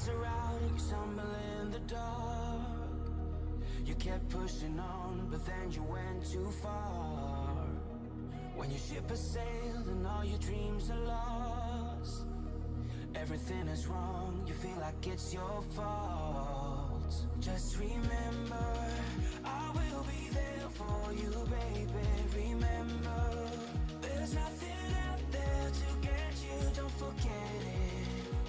lights are out and you stumble in the dark. You kept pushing on, but then you went too far. When your ship has sailed and all your dreams are lost, everything is wrong, you feel like it's your fault. Just remember, I will be there for you, baby. Remember, there's nothing out there to get you, don't forget it.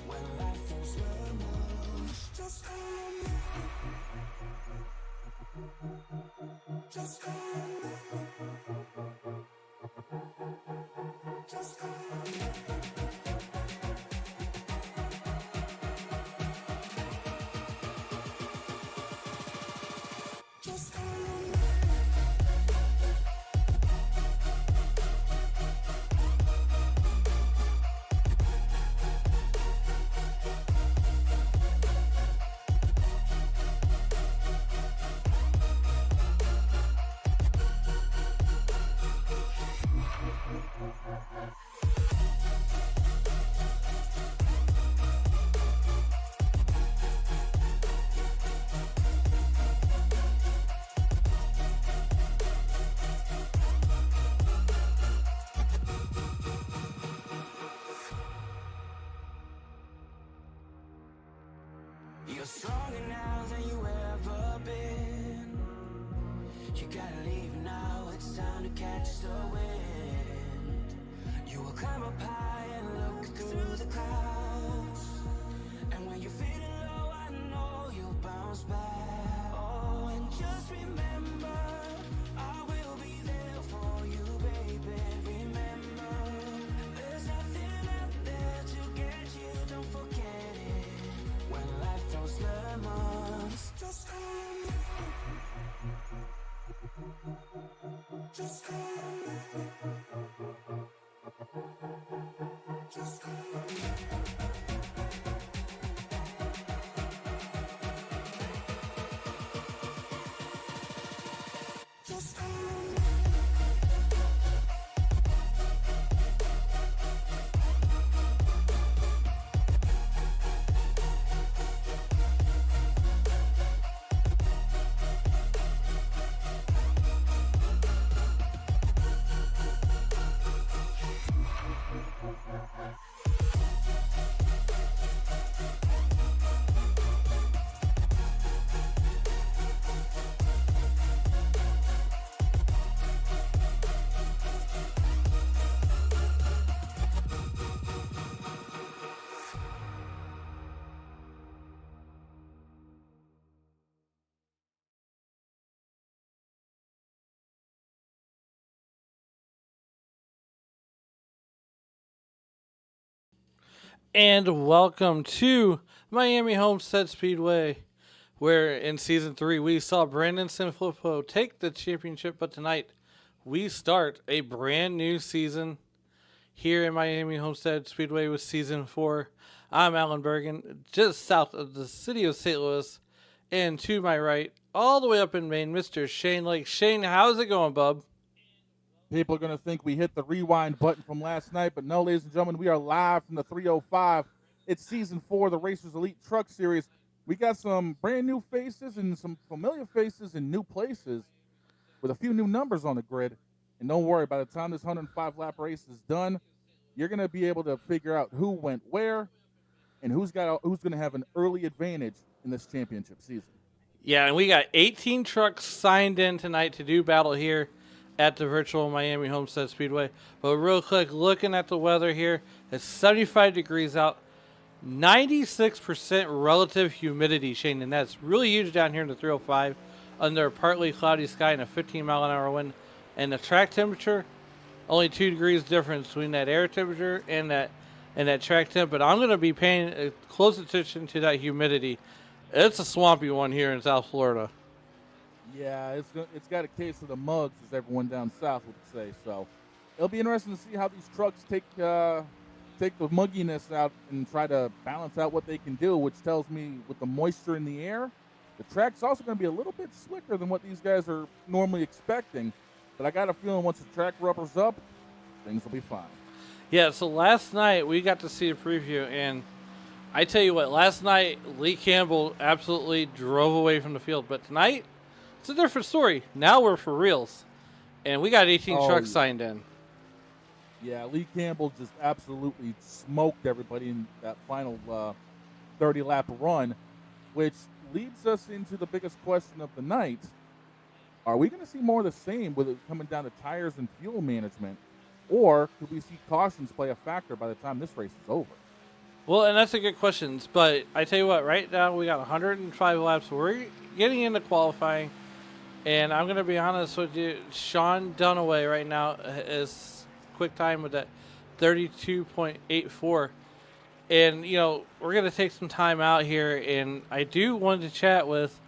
When life throws lemons, just call on me. Just call on me. Just call on me. Just call on me. You're stronger now than you ever been. You gotta leave now, it's time to catch the wind. You will climb up high and look through the clouds. And when you're feeling low, I know you'll bounce back. Oh, and just remember, I will be there for you, baby. Remember, there's nothing out there to get you, don't forget it. When life throws lemons, just call on me. Just call on me. Just call on me. Just call on me. And welcome to Miami Homestead Speedway, where in Season 3 we saw Brandon Sanfilippo take the championship, but tonight we start a brand new season here in Miami Homestead Speedway with Season 4. I'm Alan Bergen, just south of the city of St. Louis, and to my right, all the way up in Maine, Mr. Shane Lake. Shane, how's it going, bub? People are going to think we hit the rewind button from last night, but no, ladies and gentlemen, we are live from the 305. It's Season 4 of the Racers Elite Truck Series. We got some brand new faces and some familiar faces in new places with a few new numbers on the grid. And don't worry, by the time this 105-lap race is done, you're going to be able to figure out who went where and who's going to have an early advantage in this championship season. Yeah, and we got 18 trucks signed in tonight to do battle here at the virtual Miami Homestead Speedway. But real quick, looking at the weather here, it's 75 degrees out, 96% relative humidity, Shane, and that's really huge down here in the 305 under a partly cloudy sky and a 15-mile-an-hour wind. And the track temperature, only 2 degrees difference between that air temperature and that track temp. But I'm going to be paying close attention to that humidity. It's a swampy one here in South Florida. Yeah, it's got a case of the mugs, as everyone down south would say. So it'll be interesting to see how these trucks take the mugginess out and try to balance out what they can do, which tells me with the moisture in the air, the track's also going to be a little bit slicker than what these guys are normally expecting. But I got a feeling once the track rubbers up, things will be fine. Yeah, so last night we got to see a preview, and I tell you what, last night Lee Campbell absolutely drove away from the field, but tonight it's a different story. Now we're for reals, and we got 18 Oh, trucks yeah. signed in. Yeah, Lee Campbell just absolutely smoked everybody in that final 30-lap run, which leads us into the biggest question of the night. Are we going to see more of the same with it coming down to tires and fuel management? Or could we see cautions play a factor by the time this race is over? Well, and that's a good question. But I tell you what, right now we got 105 laps. We're getting into qualifying, and I'm going to be honest with you. Sean Dunaway right now is quick time with that 32.84. And, you know, we're going to take some time out here, and I do want to chat with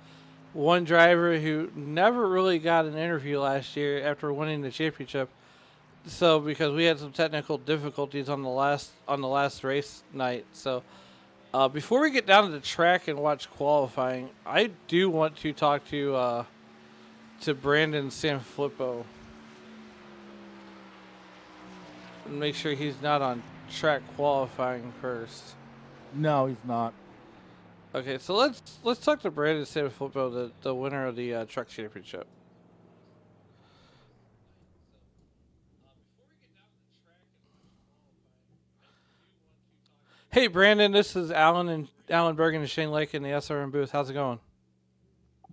one driver who never really got an interview last year after winning the championship. So because we had some technical difficulties on the last race night. So before we get down to the track and watch qualifying, I do want to talk to Brandon Sanfilippo and make sure he's not on track qualifying first. No, he's not. Okay, so let's talk to Brandon Sanfilippo, the winner of the truck championship. Hey, Brandon, this is Alan Bergen and Shane Lake in the SRM booth. How's it going?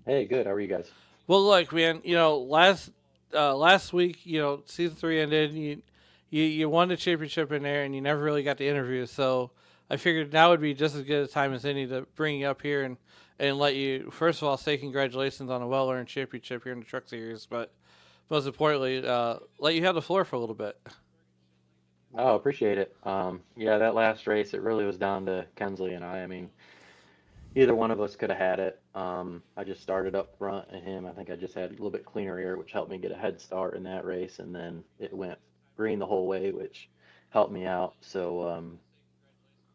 Hey, good. How are you guys? Well, look, man, you know, last week, you know, season 3 ended. And you won the championship in there, and you never really got the interview. So I figured now would be just as good a time as any to bring you up here and let you, first of all, say congratulations on a well-earned championship here in the Truck Series, but most importantly, let you have the floor for a little bit. Oh, appreciate it. Yeah, that last race, it really was down to Kensley and I. I mean, either one of us could have had it. I just started up front, and him, I think I just had a little bit cleaner air, which helped me get a head start in that race, and then it went green the whole way, which helped me out. So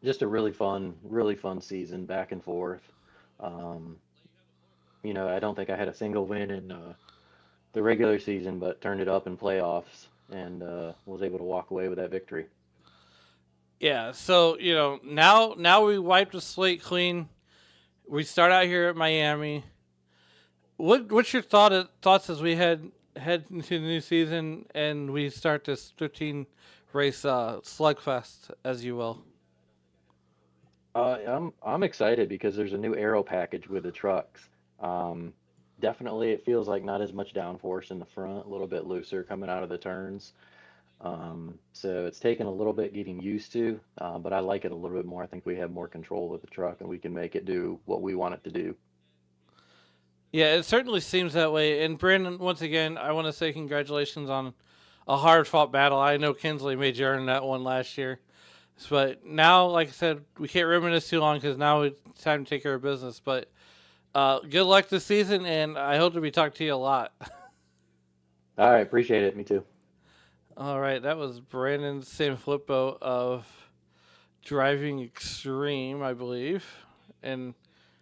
just a really fun season, back and forth. Um, you know, I don't think I had a single win in the regular season, but turned it up in playoffs and was able to walk away with that victory. Yeah, so, you know, now we wiped the slate clean. We start out here at Miami. What's your thoughts as we head into the new season and we start this 15 race slugfest, as you will? I'm excited because there's a new aero package with the trucks. Um, Definitely, it feels like not as much downforce in the front, a little bit looser coming out of the turns. So it's taken a little bit getting used to, but I like it a little bit more. I think we have more control with the truck and we can make it do what we want it to do. Yeah, it certainly seems that way. And Brandon, once again, I want to say congratulations on a hard fought battle. I know Kinsley made you earn that one last year. But now, like I said, we can't reminisce too long because now it's time to take care of business. But good luck this season, and I hope to be talking to you a lot. All right, appreciate it. Me too. All right, that was Brandon Sanfilippo of Driving Extreme, I believe. And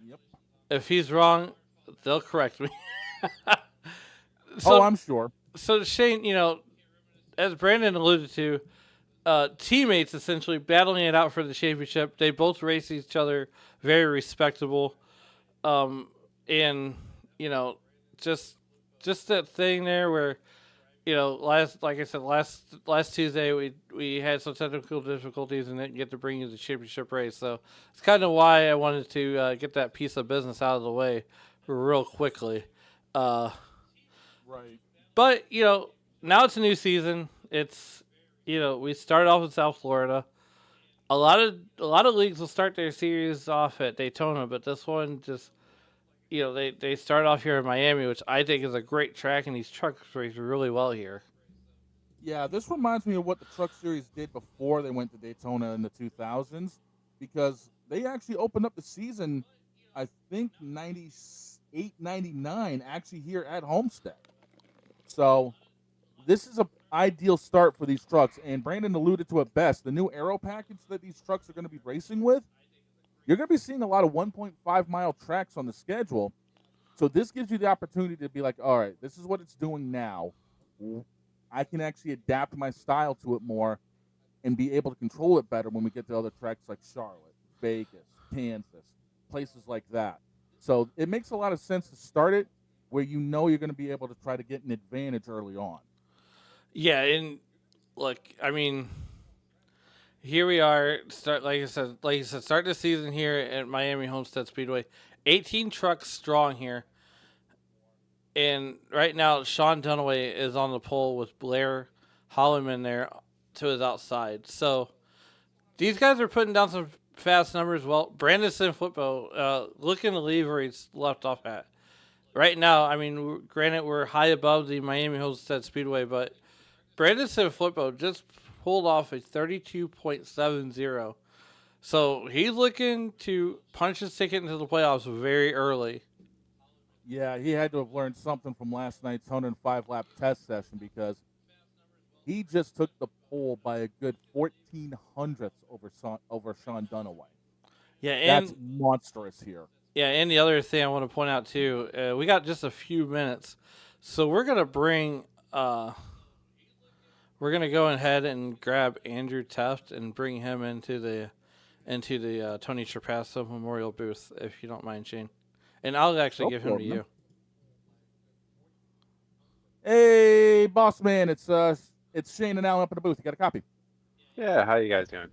Yep. if he's wrong, they'll correct me. Oh, I'm sure. So, Shane, you know, as Brandon alluded to, teammates essentially battling it out for the championship. They both race each other, very respectable. And, you know, just that thing there where, you know, last Tuesday we had some technical difficulties and didn't get to bring you the championship race. So it's kind of why I wanted to get that piece of business out of the way real quickly. Right. But, you know, now it's a new season. It's, you know, we started off in South Florida. A lot of leagues will start their series off at Daytona, but this one just, you know, they start off here in Miami, which I think is a great track, and these trucks race really well here. Yeah, this reminds me of what the Truck Series did before they went to Daytona in the 2000s, because they actually opened up the season, I think, 98, 99, actually here at Homestead. So this is an ideal start for these trucks, and Brandon alluded to it best. The new aero package that these trucks are going to be racing with, you're going to be seeing a lot of 1.5-mile tracks on the schedule. So this gives you the opportunity to be like, all right, this is what it's doing now. I can actually adapt my style to it more and be able to control it better when we get to other tracks like Charlotte. Vegas, Kansas, places like that. So it makes a lot of sense to start it where you know you're going to be able to try to get an advantage early on. Yeah, and look, I mean, here we are. Start like you said, start the season here at Miami Homestead Speedway. 18 trucks strong here, and right now Sean Dunaway is on the pole with Blair Holloman there to his outside. So these guys are putting down some fast numbers. Well, Brandon Sinflippo looking to leave where he's left off at. Right now, I mean, granted, we're high above the Miami Homestead Speedway, but Brandon Sinflippo just pulled off a 32.70. So he's looking to punch his ticket into the playoffs very early. Yeah, he had to have learned something from last night's 105-lap test session because he just took the pole by a good 14 hundredths over Sean Dunaway. Yeah, and that's monstrous here. Yeah, and the other thing I want to point out too, we got just a few minutes, so we're gonna bring, we're gonna go ahead and grab Andrew Teft and bring him into the Tony Trapasso Memorial booth, if you don't mind, Shane, and I'll actually give him to you. Hey, boss man, it's Shane and Alan up in the booth. You got a copy? Yeah, how you guys doing?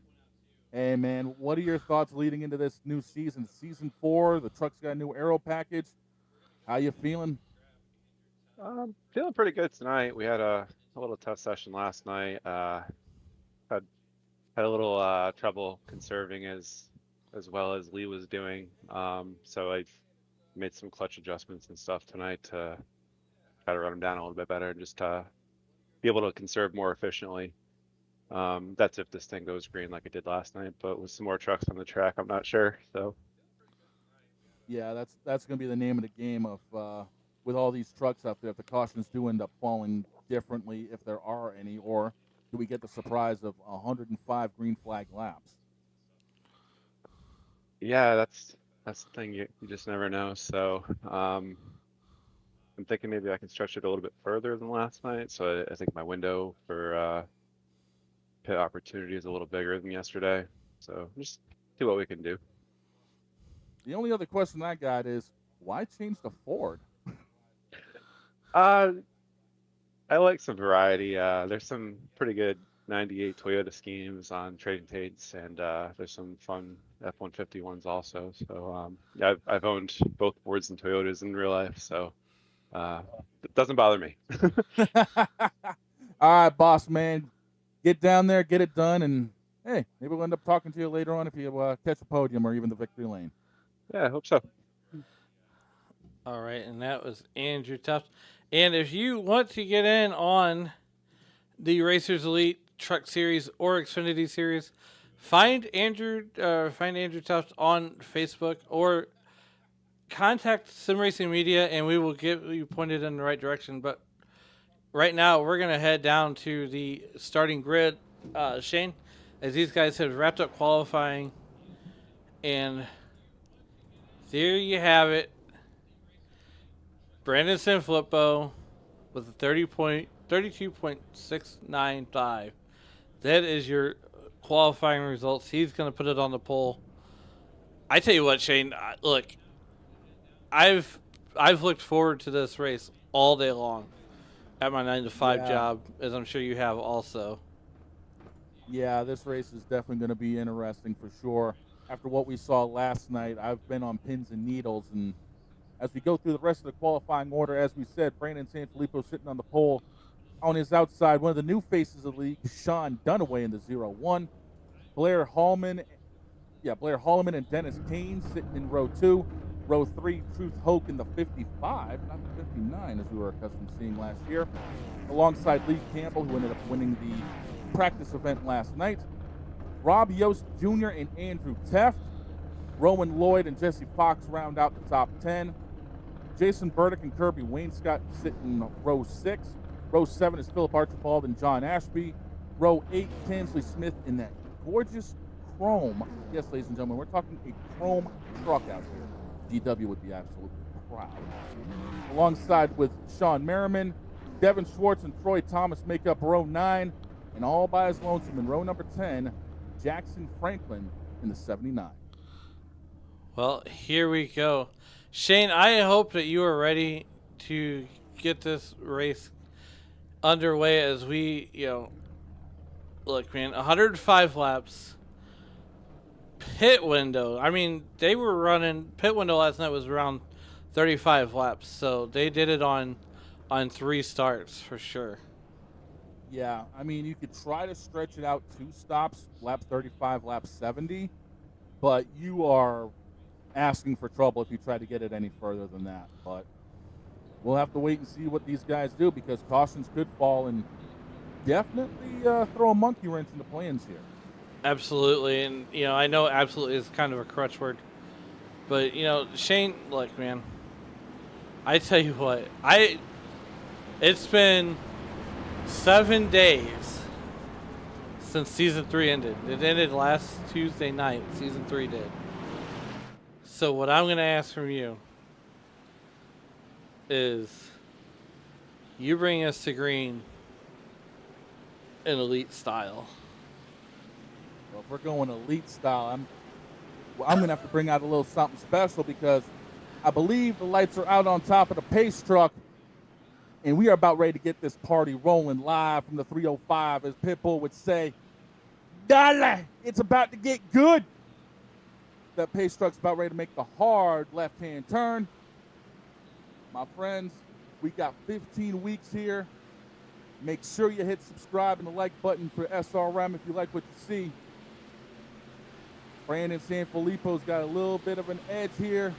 Hey, man, what are your thoughts leading into this new season? Season 4, the truck's got a new aero package. How you feeling? Feeling pretty good tonight. We had a little tough session last night. Had a little trouble conserving as well as Lee was doing. So I made some clutch adjustments and stuff tonight to try to run him down a little bit better and just be able to conserve more efficiently. That's if this thing goes green like it did last night, but with some more trucks on the track, I'm not sure. So yeah, that's going to be the name of the game of with all these trucks out there. If the cautions do end up falling differently, if there are any, or do we get the surprise of 105 green flag laps? yeah, that's the thing. You just never know. So I'm thinking maybe I can stretch it a little bit further than last night. So I think my window for pit opportunity is a little bigger than yesterday. So just see what we can do. The only other question I got is, why change the Ford? I like some variety. There's some pretty good 98 Toyota schemes on Trading Tates, and there's some fun F-150 ones also. So yeah, I've owned both Fords and Toyotas in real life, so it doesn't bother me. All right, boss man. Get down there, get it done, and hey, maybe we'll end up talking to you later on if you catch a podium or even the victory lane. Yeah, I hope so. All right, and that was Andrew Tufts. And if you want to get in on the Racers Elite Truck Series or Xfinity Series, find Andrew Tufts on Facebook or contact Sim Racing Media, and we will get you pointed in the right direction. But right now, we're going to head down to the starting grid, Shane, as these guys have wrapped up qualifying. And there you have it. Brandon Sinflippo with a 32.695. That is your qualifying results. He's going to put it on the pole. I tell you what, Shane, look, I've looked forward to this race all day long at my 9-to-5 job, as I'm sure you have also. Yeah, this race is definitely going to be interesting for sure. After what we saw last night, I've been on pins and needles, and as we go through the rest of the qualifying order, as we said, Brandon Sanfilippo sitting on the pole. On his outside, one of the new faces of the league, Sean Dunaway in the 0-1. Blair Hallman and Dennis Kane sitting in row 2. Row 3, Truth Hoke in the 55, not the 59 as we were accustomed to seeing last year. Alongside Lee Campbell, who ended up winning the practice event last night. Rob Yost Jr. and Andrew Teft. Rowan Lloyd and Jesse Fox round out the top 10. Jason Burdick and Kirby Wainscott sit in row 6. Row 7 is Philip Archibald and John Ashby. Row 8, Tansley Smith in that gorgeous chrome. Yes, ladies and gentlemen, we're talking a chrome truck out here. DW would be absolutely proud. Alongside with Sean Merriman, Devin Schwartz and Troy Thomas make up row 9. And all by his lonesome in row number 10, Jackson Franklin in the 79. Well, here we go. Shane, I hope that you are ready to get this race underway as we, look, man, 105 laps. Pit window. I mean, they were running pit window last night was around 35 laps, so they did it on 3 starts for sure. Yeah, I mean, you could try to stretch it out 2 stops, lap 35, lap 70, but you are asking for trouble if you try to get it any further than that. But we'll have to wait and see what these guys do because cautions could fall and definitely throw a monkey wrench in the plans here. Absolutely, and I know absolutely is kind of a crutch word, but Shane, look, man, I tell you what, it's been 7 days since season 3 ended. It ended last Tuesday night. Season 3 did. So what I'm gonna ask from you is, you bring us to green in elite style. Well, if we're going elite style, I'm going to have to bring out a little something special because I believe the lights are out on top of the pace truck, and we are about ready to get this party rolling live from the 305, as Pitbull would say. Dale, it's about to get good. That pace truck's about ready to make the hard left-hand turn. My friends, we got 15 weeks here. Make sure you hit subscribe and the like button for SRM if you like what you see. Brandon Sanfilippo's got a little bit of an edge here.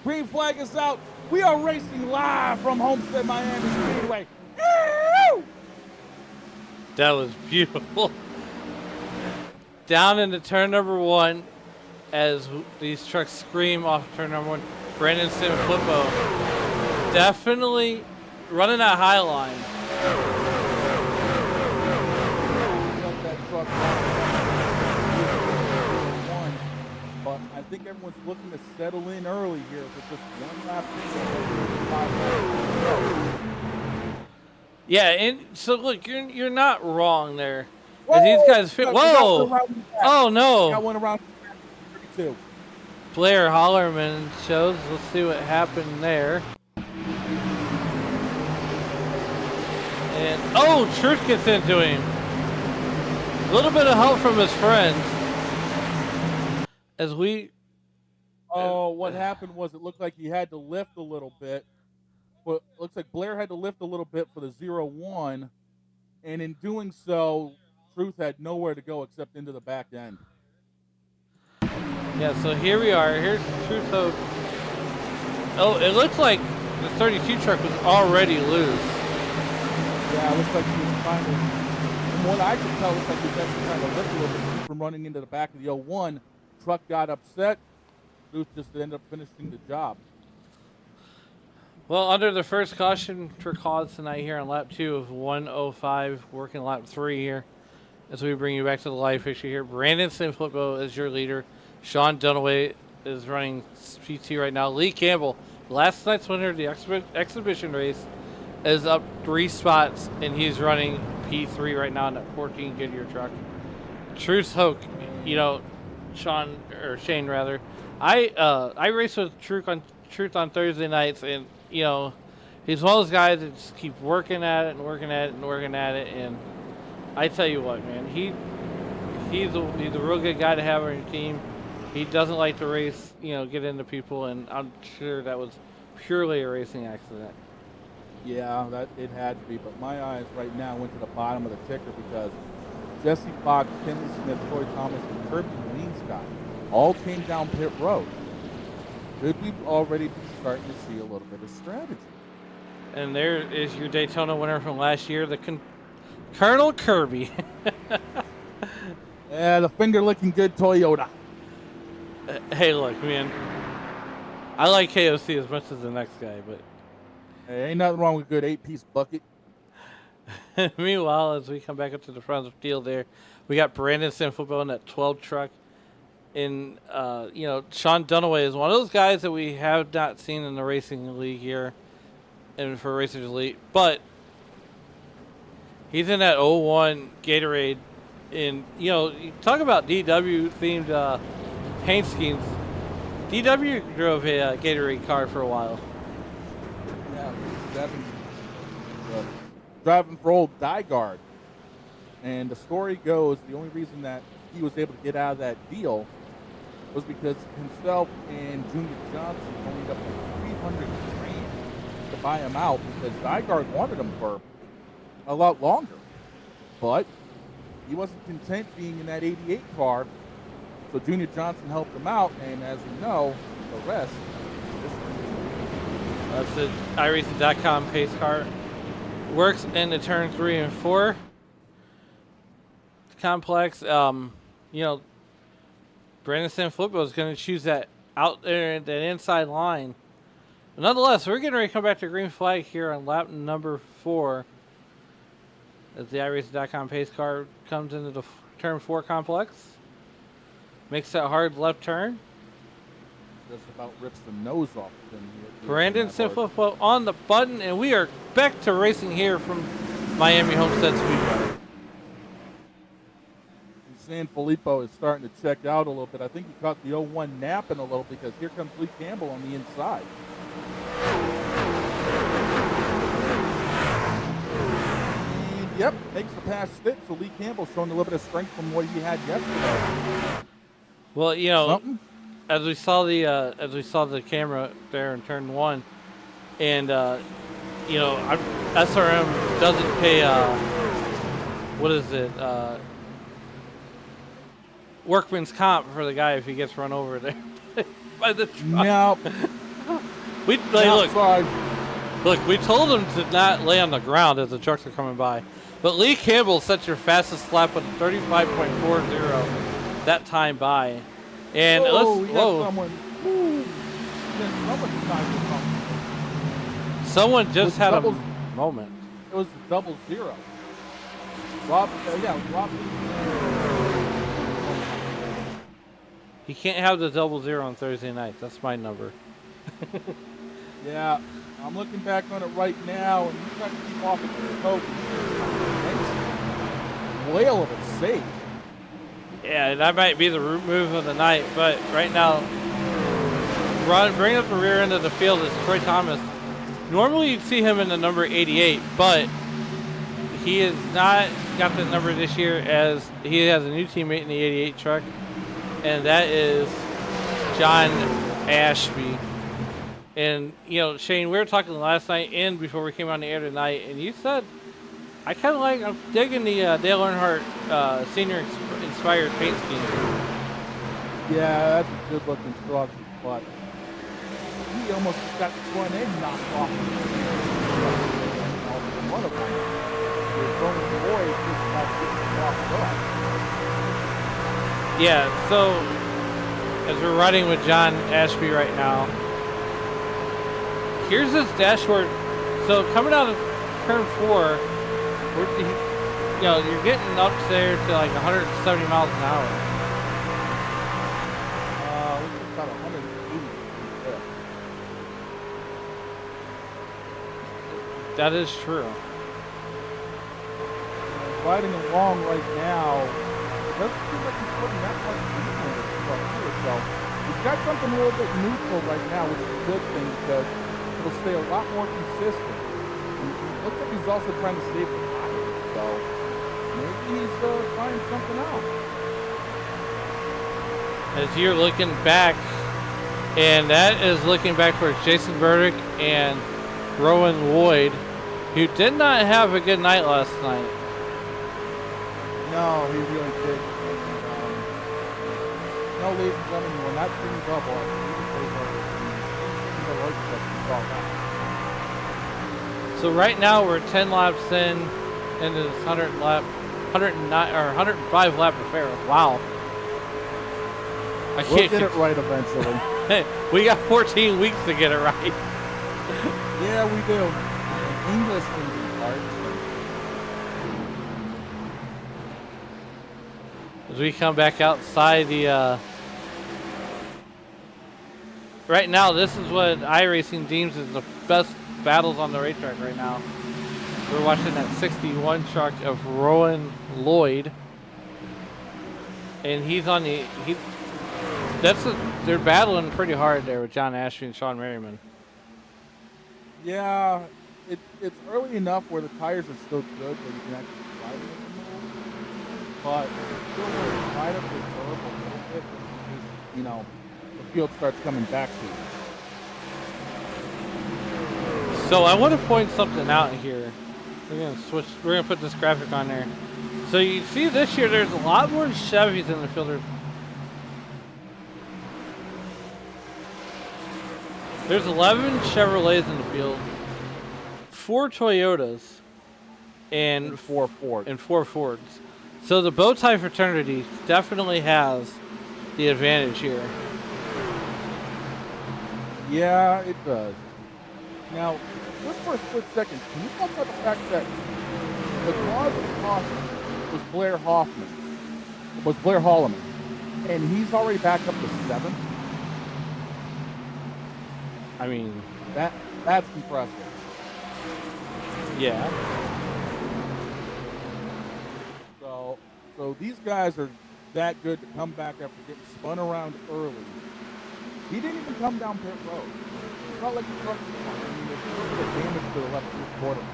Green flag is out. We are racing live from Homestead, Miami Speedway. That was beautiful. Down into turn number 1 as these trucks scream off turn number 1. Brandon Sanfilippo definitely running that high line. But I think everyone's looking to settle in early here with just one lap. Yeah, and so look, you're not wrong there. As these guys fit. Whoa! Oh no! Got one around 32. Blair Hollerman shows. Let's see what happened there. And Truth gets into him. A little bit of help from his friends. As we. What happened was it looked like he had to lift a little bit. But it looks like Blair had to lift a little bit for the 0-1. And in doing so, Truth had nowhere to go except into the back end. Yeah, so here we are. Here's Truth Hope. Oh, it looks like the 32 truck was already loose. Yeah, it looks like he was trying to, from what I could tell, it looks like he was actually trying to lift a little bit from running into the back of the 0-1. Truck got upset. Truth just ended up finishing the job. Well, under the first caution for cause tonight here on lap 2 of 105, working lap 3 here. As we bring you back to the live picture here, Brandon Sanfilippo is your leader. Sean Dunaway is running PT right now. Lee Campbell, last night's winner of the exhibition race, is up 3 spots, and he's running P3 right now in that 14 Goodyear truck. Truth Hoke, Shane rather. I race with Truth on Thursday nights, and he's one of those guys that just keep working at it and working at it and working at it. And I tell you what, man, he's a real good guy to have on your team. He doesn't like to race, get into people, and I'm sure that was purely a racing accident. Yeah, that it had to be, but my eyes right now went to the bottom of the ticker because Jesse Fox, Kenley Smith, Troy Thomas, and Kirby Leanscott all came down pit road. Could we already be starting to see a little bit of strategy? And there is your Daytona winner from last year, the Colonel Kirby. Yeah, the finger-licking good Toyota. Hey, look, man. I like KOC as much as the next guy, but... Hey, ain't nothing wrong with a good 8-piece bucket. Meanwhile, as we come back up to the front of the field there, we got Brandon Sanfilippo in that 12 truck. And, Sean Dunaway is one of those guys that we have not seen in the racing league here and for Racers Elite. But he's in that 01 Gatorade. And, you talk about DW-themed paint schemes. DW drove a Gatorade car for a while. Yeah, driving for old Dyguard. And the story goes, the only reason that he was able to get out of that deal was because himself and Junior Johnson owned up like $300,000 to buy him out because Dyguard wanted him for a lot longer. But he wasn't content being in that 88 car, so Junior Johnson helped him out, and as you know, the rest is That's the iRacing.com pace car. Works in the turn 3 and 4 complex. You know, Brandon Sanfilippo is going to choose that out there, that inside line. But nonetheless, we're getting ready to come back to green flag here on lap number 4 as the iRacing.com pace car comes into the turn 4 complex. Makes that hard left turn. just about rips the nose off of him here. Brandon Sanfilippo on the button, and we are back to racing here from Miami Homestead Speedway. Sanfilippo is starting to check out a little bit. I think he caught the 01 napping a little because here comes Lee Campbell on the inside. And yep, makes the pass stick. So Lee Campbell showing a little bit of strength from what he had yesterday. Well, you know, Something? as we saw the camera there in turn 1, and you know, SRM doesn't pay what is it? Workman's comp for the guy if he gets run over there by the truck. No. We Outside. look. We told him to not lay on the ground as the trucks are coming by. But Lee Campbell set your fastest lap with 35.40 that time by. And Someone. Ooh. Someone just had double, a moment. It was double zero. Rob. He can't have the double zero on Thursday night. That's my number. Yeah, I'm looking back on it right now, and he's trying to keep off of the coat. Whale of a save. Yeah, that might be the move of the night. But right now, bringing up the rear end of the field is Troy Thomas. Normally you'd see him in the number 88, but he has not got that number this year as he has a new teammate in the 88 truck, and that is John Ashby. And, you know, Shane, we were talking last night and before we came on the air tonight, and you said, I'm digging the Dale Earnhardt senior inspired paint scheme. Yeah, that's a good looking truck, but he almost got the front end knocked off. One of them. Yeah, so as we're riding with John Ashby right now, here's his dashboard. So coming out of turn 4, you're getting up there to like 170 miles an hour. About 180. That is true. Riding along right now, it doesn't seem like he's putting that much heat in this truck either. So he's got something a little bit neutral right now, which is a good thing because it'll stay a lot more consistent. And it looks like he's also trying to save the tires, so maybe he's trying something out. As you're looking back, and that is looking back towards Jason Burdick and Rowan Lloyd, who did not have a good night last night. No, he really did. No, ladies and gentlemen, we're not seeing double. So right now we're 10 laps in this 105 lap affair. Wow. We'll get it right eventually. We got 14 weeks to get it right. Yeah, we do. English can be hard. As we come back outside the right now, this is what iRacing deems as the best battles on the racetrack right now. We're watching that 61 truck of Rowan Lloyd, and he's they're battling pretty hard there with John Ashby and Sean Merriman. Yeah, it's early enough where the tires are still good that you can actually ride them in the middle. But it's still try to preserve a little bit just in case, the field starts coming back to you. So I want to point something out here. We're gonna put this graphic on there. So you see this year there's a lot more Chevys in the field. There's 11 Chevrolets in the field, 4 Toyotas, and 4 Fords. And 4 Fords. So the bow tie fraternity definitely has the advantage here. Yeah, it does. Now, just for a split second, can you talk about the fact that the cause of caution was Blair Holloman, and he's already back up to 7th? I mean, that's impressive. Yeah. So these guys are that good to come back after getting spun around early. He didn't even come down pit road. It's not like the truck was fine. I mean, there's a little bit of damage to the left rear quarter.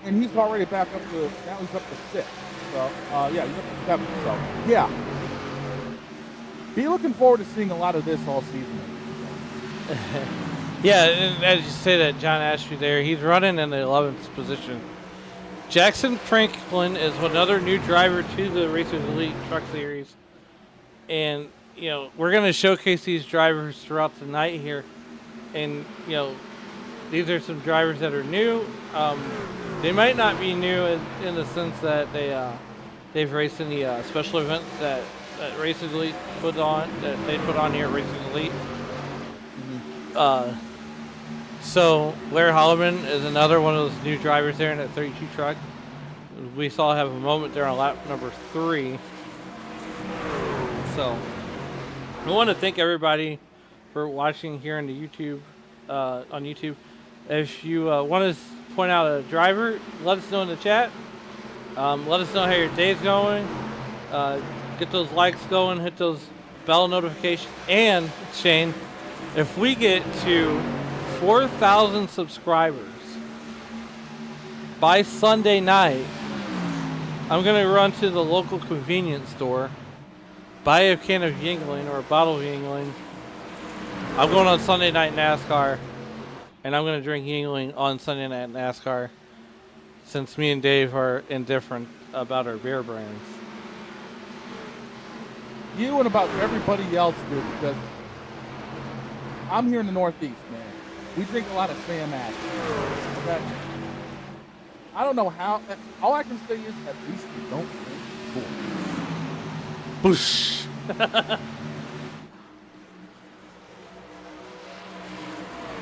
And he's already back up to, now he's up to 6. So, yeah, he's up to 7. So, yeah. Be looking forward to seeing a lot of this all season. Yeah, and as you say that, John Ashby there, he's running in the 11th position. Jackson Franklin is another new driver to the Racers Elite Truck Series. And, we're going to showcase these drivers throughout the night here. And, these are some drivers that are new. They might not be new in the sense that they've raced in the special events that Racers Elite put on, that they put on here at Racers Elite. So Blair Holloman is another one of those new drivers there in that 32 truck. We saw have a moment there on lap number 3. So I want to thank everybody for watching here on the YouTube, on YouTube. If you want to point out a driver, let us know in the chat. Let us know how your day's going. Get those likes going, hit those bell notifications. And Shane, if we get to 4,000 subscribers by Sunday night, I'm going to run to the local convenience store, buy a can of Yingling or a bottle of Yingling. I'm going on Sunday night NASCAR, and I'm going to drink Yingling on Sunday night NASCAR, since me and Dave are indifferent about our beer brands. You and about everybody else do, because I'm here in the Northeast, man. We drink a lot of Sam Adams. Okay? I don't know how. All I can say is at least we don't drink Coors. Boosh.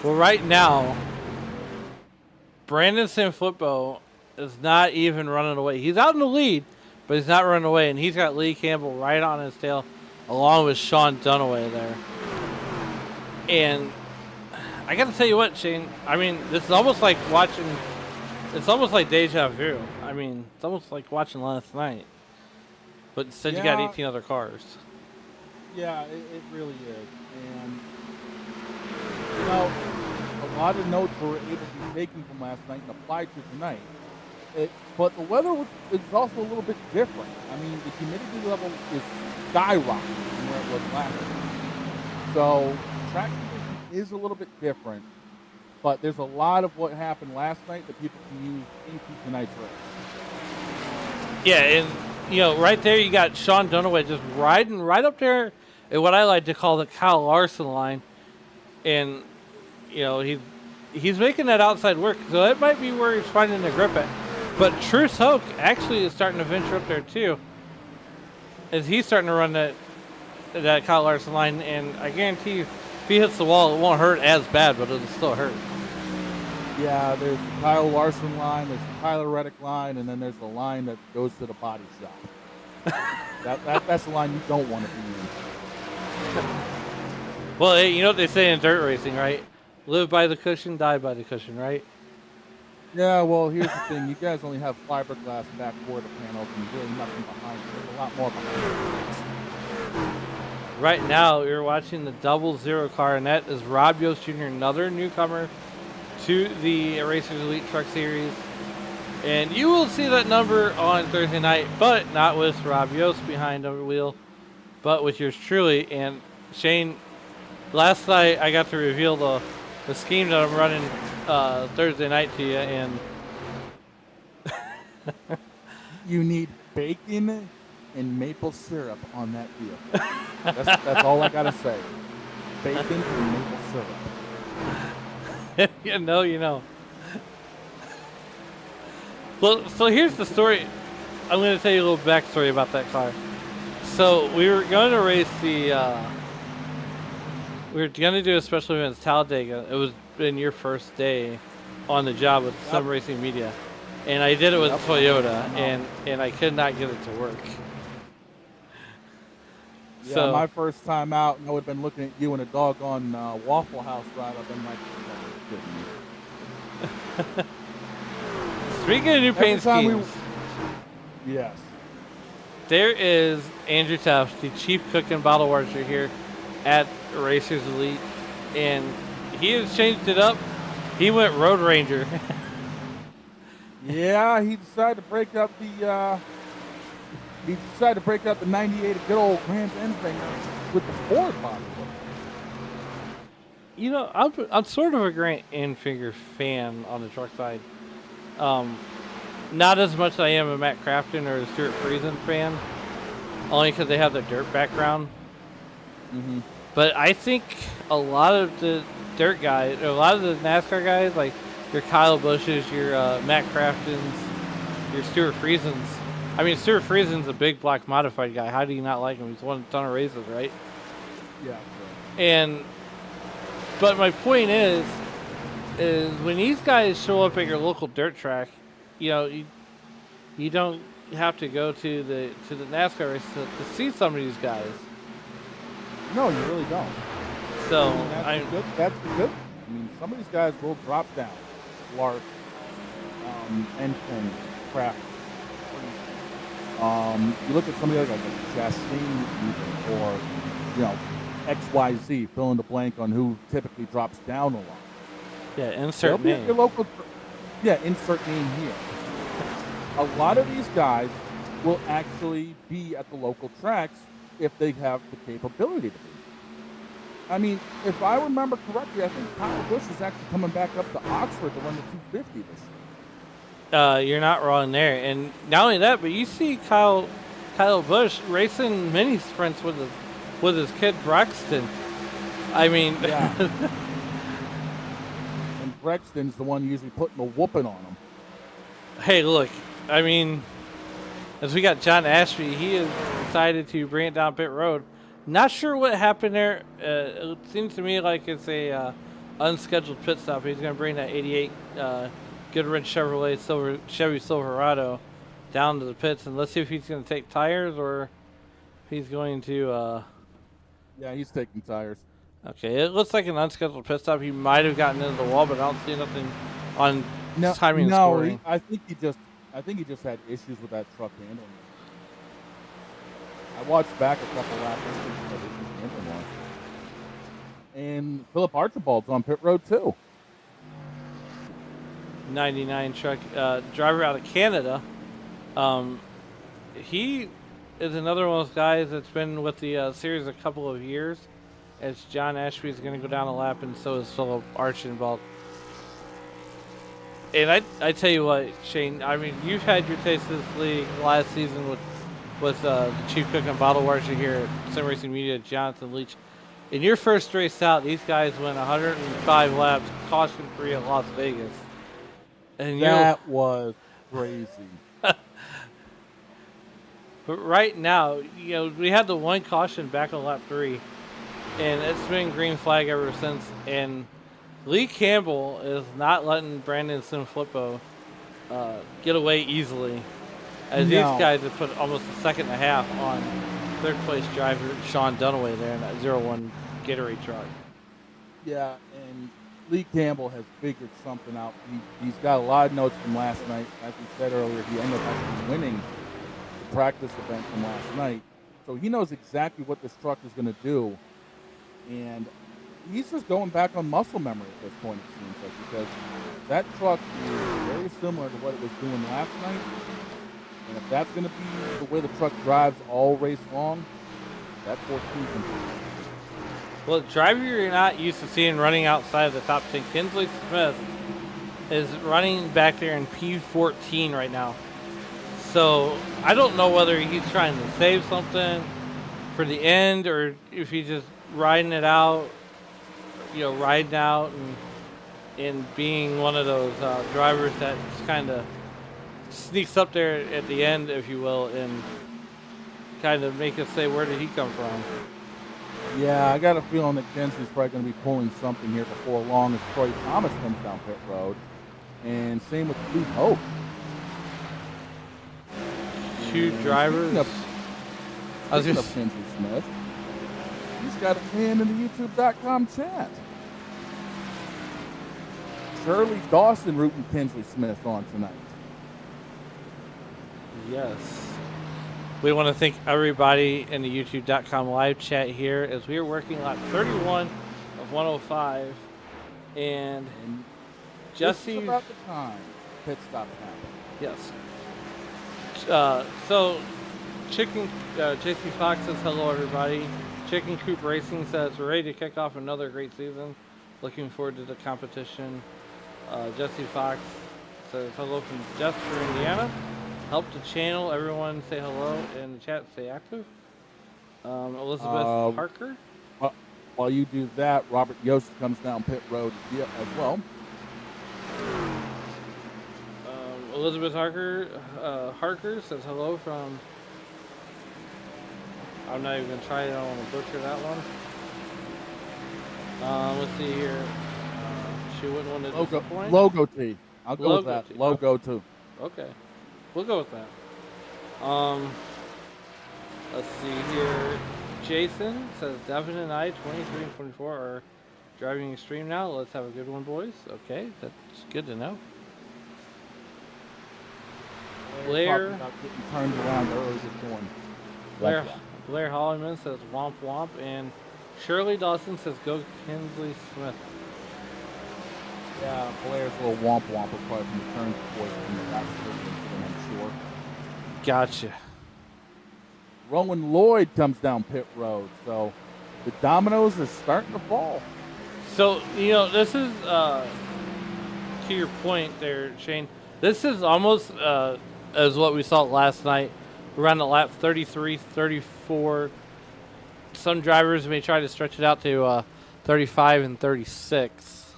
Well, right now, Brandon Sanfilippo is not even running away. He's out in the lead, but he's not running away, and he's got Lee Campbell right on his tail, along with Sean Dunaway there. And I got to tell you what, Shane. I mean, this is almost like watching. It's almost like deja vu. I mean, it's almost like watching last night, but instead you got 18 other cars. Yeah, it really is. And a lot of notes were able to be taken from last night and applied to tonight. But the weather is also a little bit different. I mean, the humidity level is skyrocketing from where it was last night. So track condition is a little bit different, but there's a lot of what happened last night that people can use into tonight's race. Yeah, and right there you got Sean Dunaway just riding right up there at what I like to call the Kyle Larson line, and he's making that outside work, so that might be where he's finding the grip at. But Truce Hoke actually is starting to venture up there too, as he's starting to run that Kyle Larson line, and I guarantee you, if he hits the wall, it won't hurt as bad, but it'll still hurt. Yeah, there's the Kyle Larson line, there's the Tyler Reddick line, and then there's the line that goes to the body shop. That's the line you don't want to be in. Well, hey, you know what they say in dirt racing, right? Live by the cushion, die by the cushion, right? Yeah, well, here's the thing. You guys only have fiberglass back quarter panels and really nothing behind it. There's a lot more behind it. right now you're watching the 00 car, and that is Rob Yost Jr., another newcomer to the Racers Elite Truck Series. And you will see that number on Thursday night, but not with Rob Yost behind the wheel, but with yours truly. And Shane, last night I got to reveal the scheme that I'm running Thursday night to you, and You need bacon and maple syrup on that wheel. That's all I gotta say. Bacon and maple syrup. you know. Well, so here's the story. I'm going to tell you a little backstory about that car. So we were going to race we were going to do a special event in Talladega. It was been your first day on the job with Some Racing Media. And I did it with Toyota, and I could not get it to work. Yeah, So my first time out, and I would have been looking at you in a doggone Waffle House ride. I've been like, oh, speaking of new paint schemes, yes. there is Andrew Tuff, the chief cook and bottle washer here at Racers Elite, and he has changed it up. He went Road Ranger. Yeah, he decided to break up the 98 good old Grand End thing with the Ford body. You know, I'm sort of a Grant Enfinger fan on the truck side. Not as much as I am a Matt Crafton or a Stuart Friesen fan, only because they have the dirt background. Mm-hmm. But I think a lot of the dirt guys, a lot of the NASCAR guys, like your Kyle Bushes, your Matt Craftons, your Stuart Friesens. I mean, Stuart Friesen's a big block modified guy. How do you not like him? He's won a ton of races, right? Yeah. But my point is when these guys show up at your local dirt track, you know, you don't have to go to the NASCAR race to see some of these guys. No, you really don't. So That's good. I mean, some of these guys will drop down. Lark, and Craft. You look at some of the other guys like Chastain, or XYZ, fill in the blank on who typically drops down a lot. Yeah, insert name. Your local, insert name here. A lot of these guys will actually be at the local tracks if they have the capability to be. I mean, if I remember correctly, I think Kyle Busch is actually coming back up to Oxford to run the 250 this year. You're not wrong there. And not only that, but you see Kyle Busch racing mini sprints with his kid Braxton. I mean, yeah. And Braxton's the one usually putting a whooping on him. Hey, look, I mean, as we got John Ashby, he has decided to bring it down pit road. Not sure what happened there. It seems to me like it's a unscheduled pit stop. He's going to bring that 88 Goodrich Chevrolet Chevy Silverado down to the pits, and let's see if he's going to take tires or if he's going to. Yeah, he's taking tires. Okay, it looks like an unscheduled pit stop. He might have gotten into the wall, but I don't see nothing on timing and scoring. I think he just had issues with that truck handling. I watched back a couple laps and Philip Archibald's on pit road too. 99 truck driver out of Canada. He is another one of those guys that's been with the series a couple of years. As John Ashby is going to go down a lap, and so is Philip Archibald. And I tell you what, Shane, I mean, you've had your taste of this league last season with the chief cook and bottle washer here at Sim Racing Media, Jonathan Leach. In your first race out, these guys went 105 laps, caution-free at Las Vegas. And that was crazy. But right now, we had the one caution back on lap 3, and it's been green flag ever since. And Lee Campbell is not letting Brandon Sinflippo get away easily, as these guys have put almost a second and a half on third place driver Sean Dunaway there in that 01 Gatorade truck. Yeah, and Lee Campbell has figured something out. He's got a lot of notes from last night. As we said earlier, he ended up actually winning the practice event from last night. So he knows exactly what this truck is going to do. And he's just going back on muscle memory at this point, it seems like, because that truck is very similar to what it was doing last night. And if that's going to be the way the truck drives all race long, that 14 is going to be. Well, the driver you're not used to seeing running outside of the top 10, Kinsley Smith, is running back there in P14 right now. So I don't know whether he's trying to save something for the end or if he's just riding it out, riding out and being one of those drivers that just kind of sneaks up there at the end, if you will, and kind of make us say, where did he come from? Yeah, I got a feeling that Kinsley's probably going to be pulling something here before long as Troy Thomas comes down pit road. And same with Keith Hope. Two drivers. Speaking of Kinsley Smith, he's got a fan in the YouTube.com chat. Shirley Dawson rooting Kinsley Smith on tonight. Yes. We want to thank everybody in the YouTube.com live chat here as we are working lap 31 of 105. And Jesse. Just about the time pit stops happen. Yes. So, JC Fox says hello, everybody. Chicken Coop Racing says we're ready to kick off another great season. Looking forward to the competition. Jesse Fox says hello from Jasper, Indiana. Help the channel. Everyone say hello in the chat. Stay active. Elizabeth Parker. While you do that, Robert Yost comes down pit road as well. Elizabeth Harker says hello from. I'm not even going to try it. I don't want to butcher that one. Let's see here. She wouldn't want to disappoint. Logo T. I'll go with that. T. Logo too. Okay. We'll go with that. Let's see here. Jason says Devin and I, 23 and 24, are driving extreme now. Let's have a good one, boys. Okay, that's good to know. Blair turned around early this morning. Blair Hollyman says womp womp, and Shirley Dawson says go Kinsley Smith. Yeah, Blair's little womp womp was probably from the turn voice from the last incident, I'm sure. Gotcha. Rowan Lloyd comes down pit road, so the dominoes are starting to fall. So, this is, to your point there, Shane, this is almost as what we saw last night. Around the lap 33, 34. Some drivers may try to stretch it out to 35 and 36.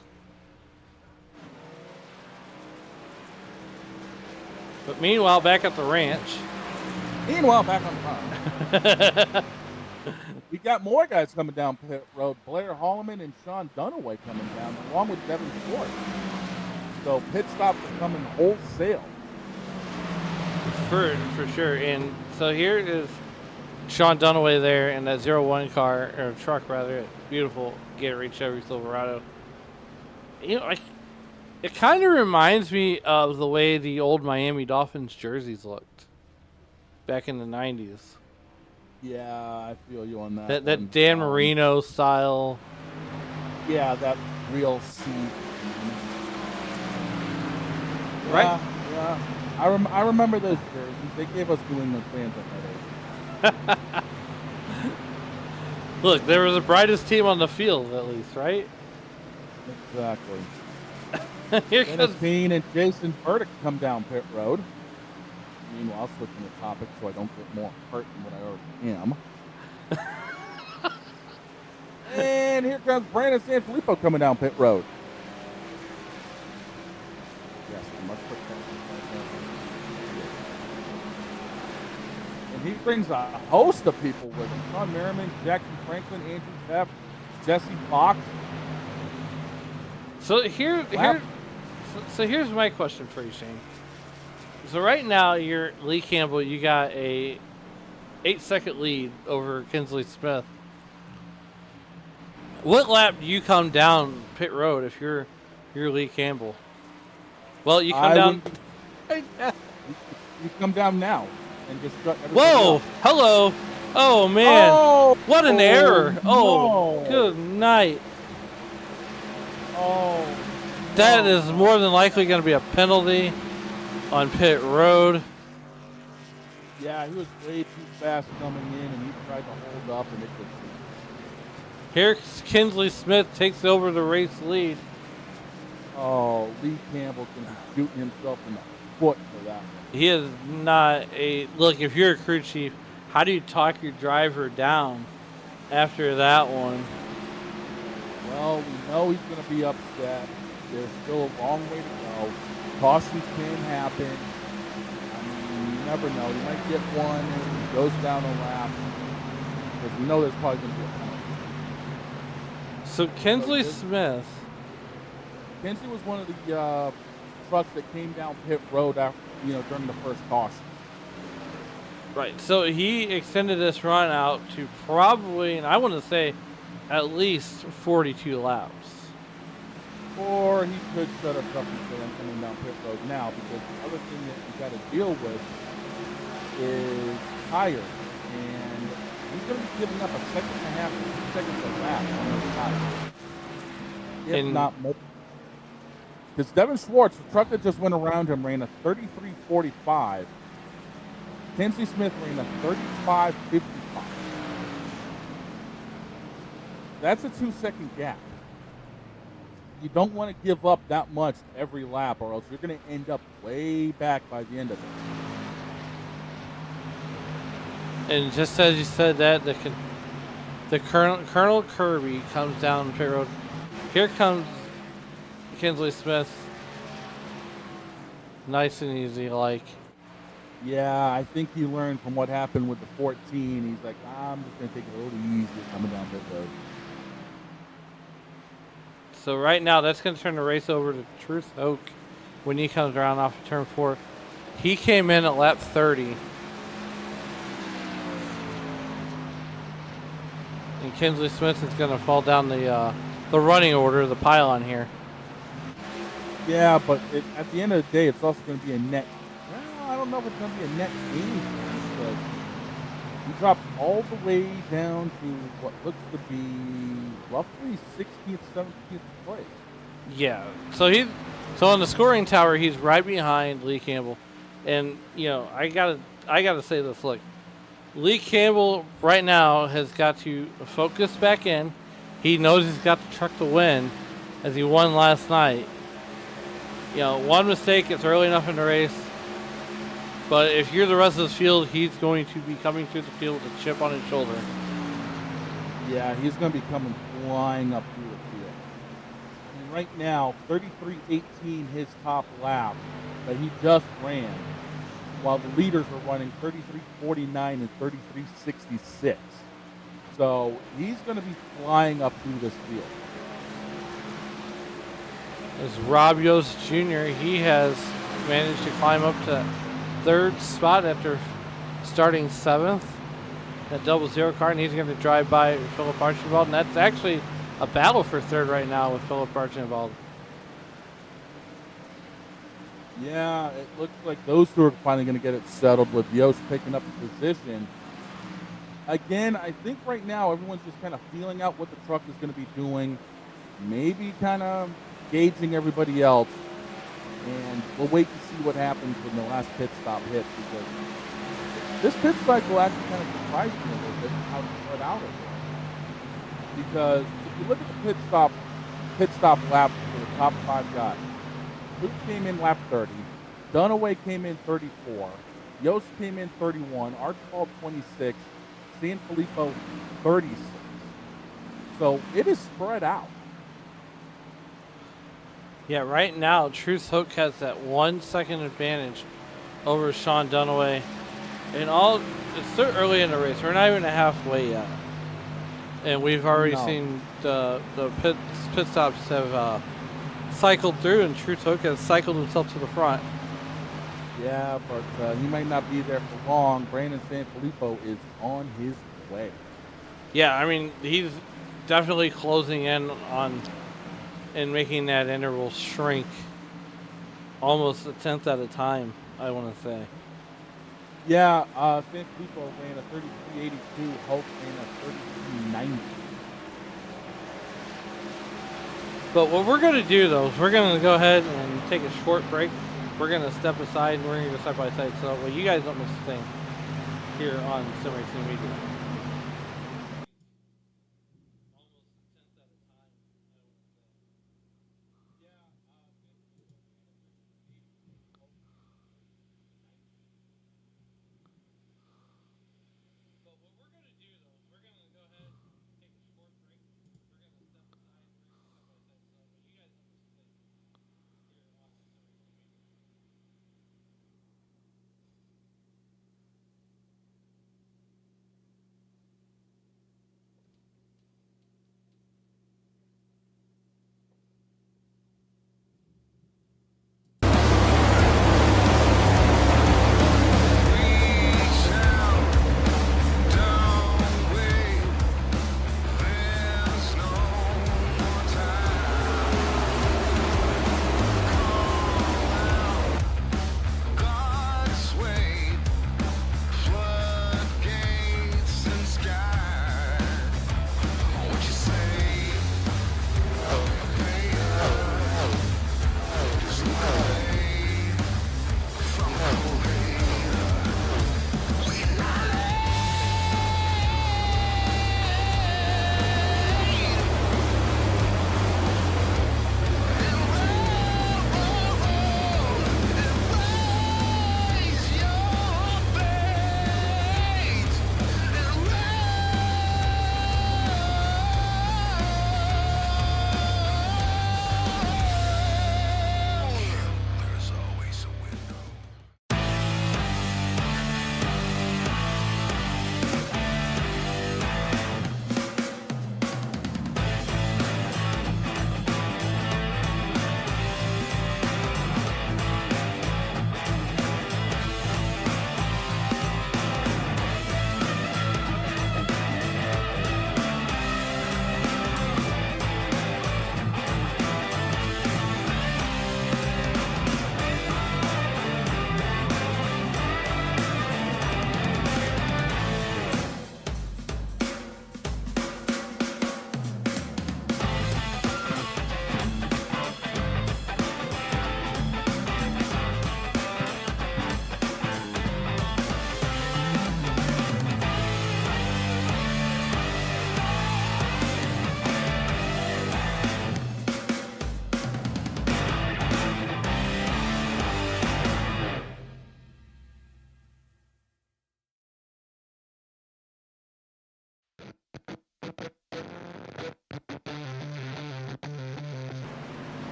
But meanwhile, back at the ranch. Back on time. We got more guys coming down pit road. Blair Holloman and Sean Dunaway coming down, along with Devin Schwartz. So pit stops are coming wholesale. For sure. And so here is Sean Dunaway there in that 01 car, or truck rather, beautiful Gatorade Chevy Silverado. It kind of reminds me of the way the old Miami Dolphins jerseys looked back in the 90s. Yeah, I feel you on that. That Dan Marino style. Yeah, that real seat. Right? Yeah. I remember those jerseys. They gave us New England fans at that age. Look, they were the brightest team on the field, at least, right? Exactly. Here Dennis comes Bean and Jason Burdick come down pit road. Meanwhile, switching the topic so I don't get more hurt than what I already am. And here comes Brandon Sanfilippo coming down pit road. Yes, I must put that. And he brings a host of people with him. Sean Merriman, Jackson Franklin, Andrew Teff, Jesse Fox. So here's my question for you, Shane. So right now, you're Lee Campbell. You got a 8-second lead over Kinsley Smith. What lap do you come down pit road if you're Lee Campbell? Well, you come down. You come down now and just strut everything Whoa! up. Hello. Oh, man. Oh, What an error. Oh, no. good night. Oh, That no. is more than likely going to be a penalty on pit road. Yeah, he was way too fast coming in, and he tried to hold up, and it just. Here's Kinsley Smith takes over the race lead. Oh, Lee Campbell's going to be shooting himself in the foot for that one. He is not a look. If you're a crew chief, how do you talk your driver down after that one? Well, we know he's going to be upset. There's still a long way to go. Cautions can happen. I mean, you never know. You might get one and he goes down a lap. Because we know there's probably going to be a penalty. So Kinsley Smith. Kinsley was one of the trucks that came down pit road after, during the first caution. Right. So he extended this run out to probably, and I want to say, at least 42 laps. Or he could shut us up and say I'm coming down pit road now, because the other thing that you got to deal with is tires. And he's going to be giving up a second and a half to 2 seconds a lap on those tires. If not more. Because Devin Schwartz, the truck that just went around him, ran a 33.45. Kinsley Smith ran a 35.55. That's a 2-second gap. You don't want to give up that much every lap, or else you're going to end up way back by the end of it. And just as you said that, the Colonel Kirby comes down pit road. Here comes Kinsley Smith. Nice and easy, like. Yeah, I think he learned from what happened with the 14. He's like, I'm just going to take it a little easier coming down pit road. So right now, that's going to turn the race over to Truth Oak when he comes around off of turn 4. He came in at lap 30. And Kinsley Smith is going to fall down the running order, the pylon here. Yeah, but at the end of the day, it's also going to be a net. Well, I don't know if it's going to be a net gain, but he drops all the way down to what looks to be roughly 16th, 17th place. Yeah. So on the scoring tower, he's right behind Lee Campbell, and I gotta say this. Look, Lee Campbell right now has got to focus back in. He knows he's got the truck to win, as he won last night. One mistake, it's early enough in the race. But if you're the rest of the field, he's going to be coming through the field with a chip on his shoulder. Yeah, he's going to be coming flying up through the field. And right now, 33.18 his top lap that he just ran, while the leaders are running 33.49 and 33.66. So he's going to be flying up through this field. As Rob Yost Jr., he has managed to climb up to third spot after starting 7th. That double zero car, and he's going to drive by Philip Archibald, and that's actually a battle for third right now with Philip Archibald. Yeah, it looks like those two are finally going to get it settled with Yost picking up the position. Again, I think right now everyone's just kind of feeling out what the truck is going to be doing, maybe kind of gauging everybody else, and we'll wait to see what happens when the last pit stop hits, because this pit cycle actually kind of surprised me a little bit how spread out it was. Because if you look at the pit stop laps for the top 5 guys, Luke came in lap 30, Dunaway came in 34, Yost came in 31, Archibald 26, Sanfilippo 36. So it is spread out. Yeah, right now, Truth Hook has that 1 second advantage over Sean Dunaway. It's so early in the race. We're not even halfway yet. And we've already seen the pit stops have cycled through, and Truth Hook has cycled himself to the front. Yeah, but he might not be there for long. Brandon Sanfilippo is on his way. Yeah, I mean, he's definitely closing in on and making that interval shrink almost a tenth at a time, I want to say. Yeah, San Filippo ran a 33.82. Hulk ran a 33.90. But what we're going to do, though, is we're going to go ahead and take a short break. We're going to step aside and we're going to go side by side so well, you guys don't miss a thing here on Sim Racing Media.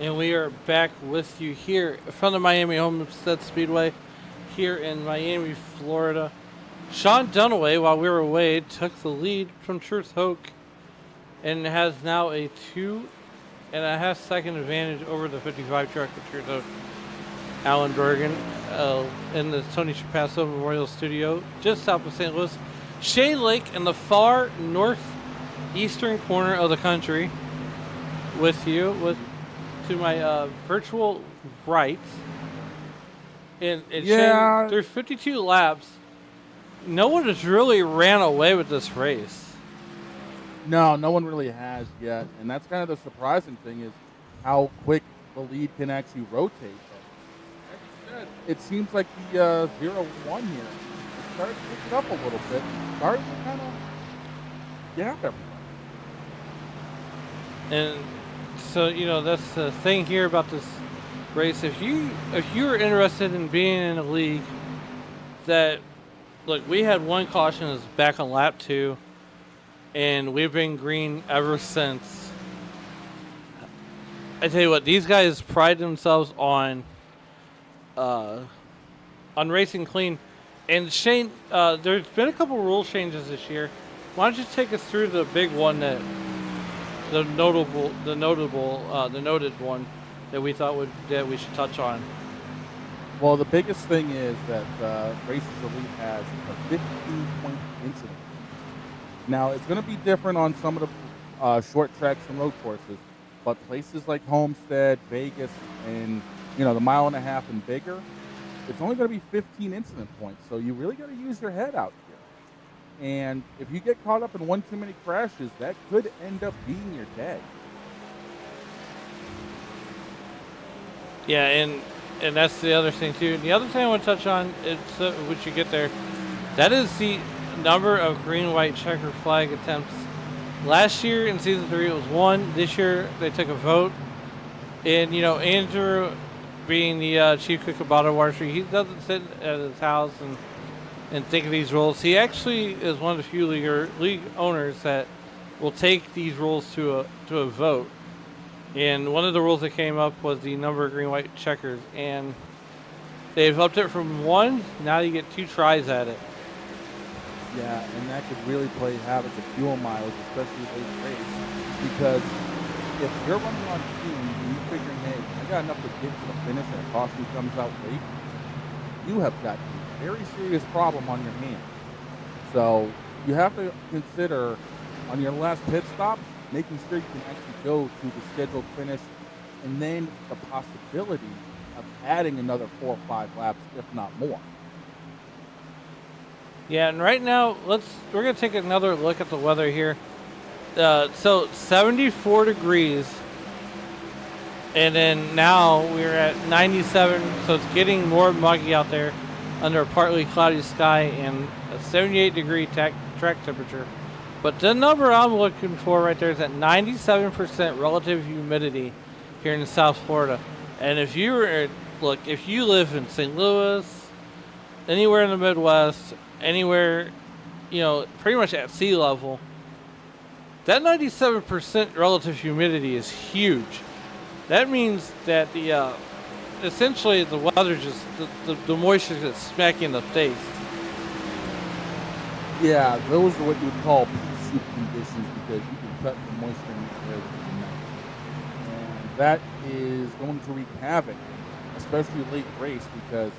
And we are back with you here from the Miami Homestead Speedway here in Miami, Florida. Sean Dunaway, while we were away, took the lead from Truth Hoke and has now a 2.5 second advantage over the 55 truck of Truth Hoke. Alan Bergen in the Tony Trapasso Memorial Studio just south of St. Louis. Shane Lake in the far northeastern corner of the country with you, to my virtual right. And Yeah. Shane, there's 52 laps. No one has really ran away with this race. No one really has yet, and that's kind of the surprising thing is how quick the lead can actually rotate. But like you said, it seems like the 0-1 here is starting to pick it up a little bit, starting to kind of gap everyone. And so, that's the thing here about this race. If you're interested in being in a league that, look, we had one caution is back on lap 2, and we've been green ever since. I tell you what, these guys pride themselves on racing clean. And Shane, there's been a couple rule changes this year. Why don't you take us through the big one the noted one that we thought that we should touch on? Well, the biggest thing is that Racers Elite has a 15-point incident. Now, it's going to be different on some of the short tracks and road courses, but places like Homestead, Vegas, and the 1.5 miles and bigger, it's only going to be 15 incident points. So you really got to use your head out here. And if you get caught up in one too many crashes, that could end up being your day. Yeah, and that's the other thing too. The other thing I want to touch on is which you get there. That is the number of green, white, checker flag attempts. Last year in season 3 it was 1. This year they took a vote, and Andrew, being the chief cook of Bottled Water Street, he doesn't sit at his house and think of these rules. He actually is one of the few league owners that will take these rules to a vote. And one of the rules that came up was the number of green, white checkers, and they've upped it from 1. Now you get 2 tries at it. Yeah, and that could really play havoc with fuel mileage, especially late race. Because if you're running on fumes and you're figuring, hey, I got enough to get to the finish and a caution comes out late, you have got a very serious problem on your hands. So you have to consider on your last pit stop, making sure you can actually go to the scheduled finish, and then the possibility of adding another 4 or 5 laps, if not more. Yeah, and right now we're gonna take another look at the weather here. So 74 degrees, and then now we're at 97, so it's getting more muggy out there under a partly cloudy sky and a 78-degree track temperature. But the number I'm looking for right there is at 97% relative humidity here in South Florida. And if you live in St. Louis, anywhere in the Midwest, anywhere, pretty much at sea level, that 97% relative humidity is huge. That means that essentially the weather just, the moisture is smacking in the face. Yeah, those are what you would call pea soup conditions, because you can cut the moisture in the air with your knife. And that is going to wreak havoc, especially late race, because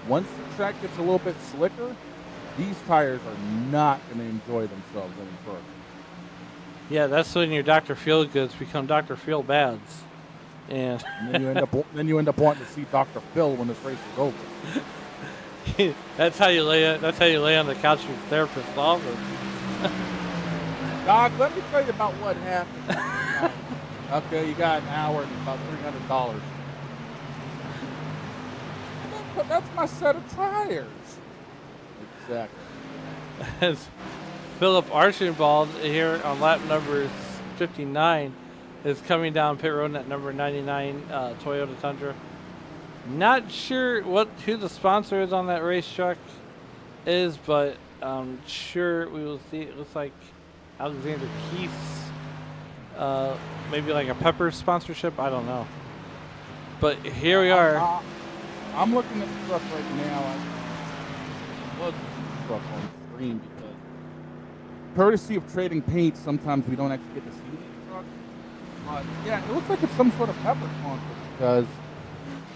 once the track gets a little bit slicker, these tires are not going to enjoy themselves any further. Yeah, that's when your Dr. Feelgoods become Dr. Feelbads. And then you end up wanting to see Dr. Phil when this race is over. That's how you lay on the couch with your therapist office. Doc, let me tell you about what happened. Okay, you got an hour and about $300. That's my set of tires. Exactly. As Philip Archibald here on lap number 59 is coming down pit road in that number 99 Toyota Tundra. Not sure who the sponsor is on that race truck is, but I'm sure we will see. It looks like Alexander Keith's, maybe like a Pepper sponsorship. I don't know. But here we are. I'm looking at the truck right now. I'm looking at the truck on screen because, courtesy of trading paint, sometimes we don't actually get to see the truck. But yeah, it looks like it's some sort of Pepper sponsor because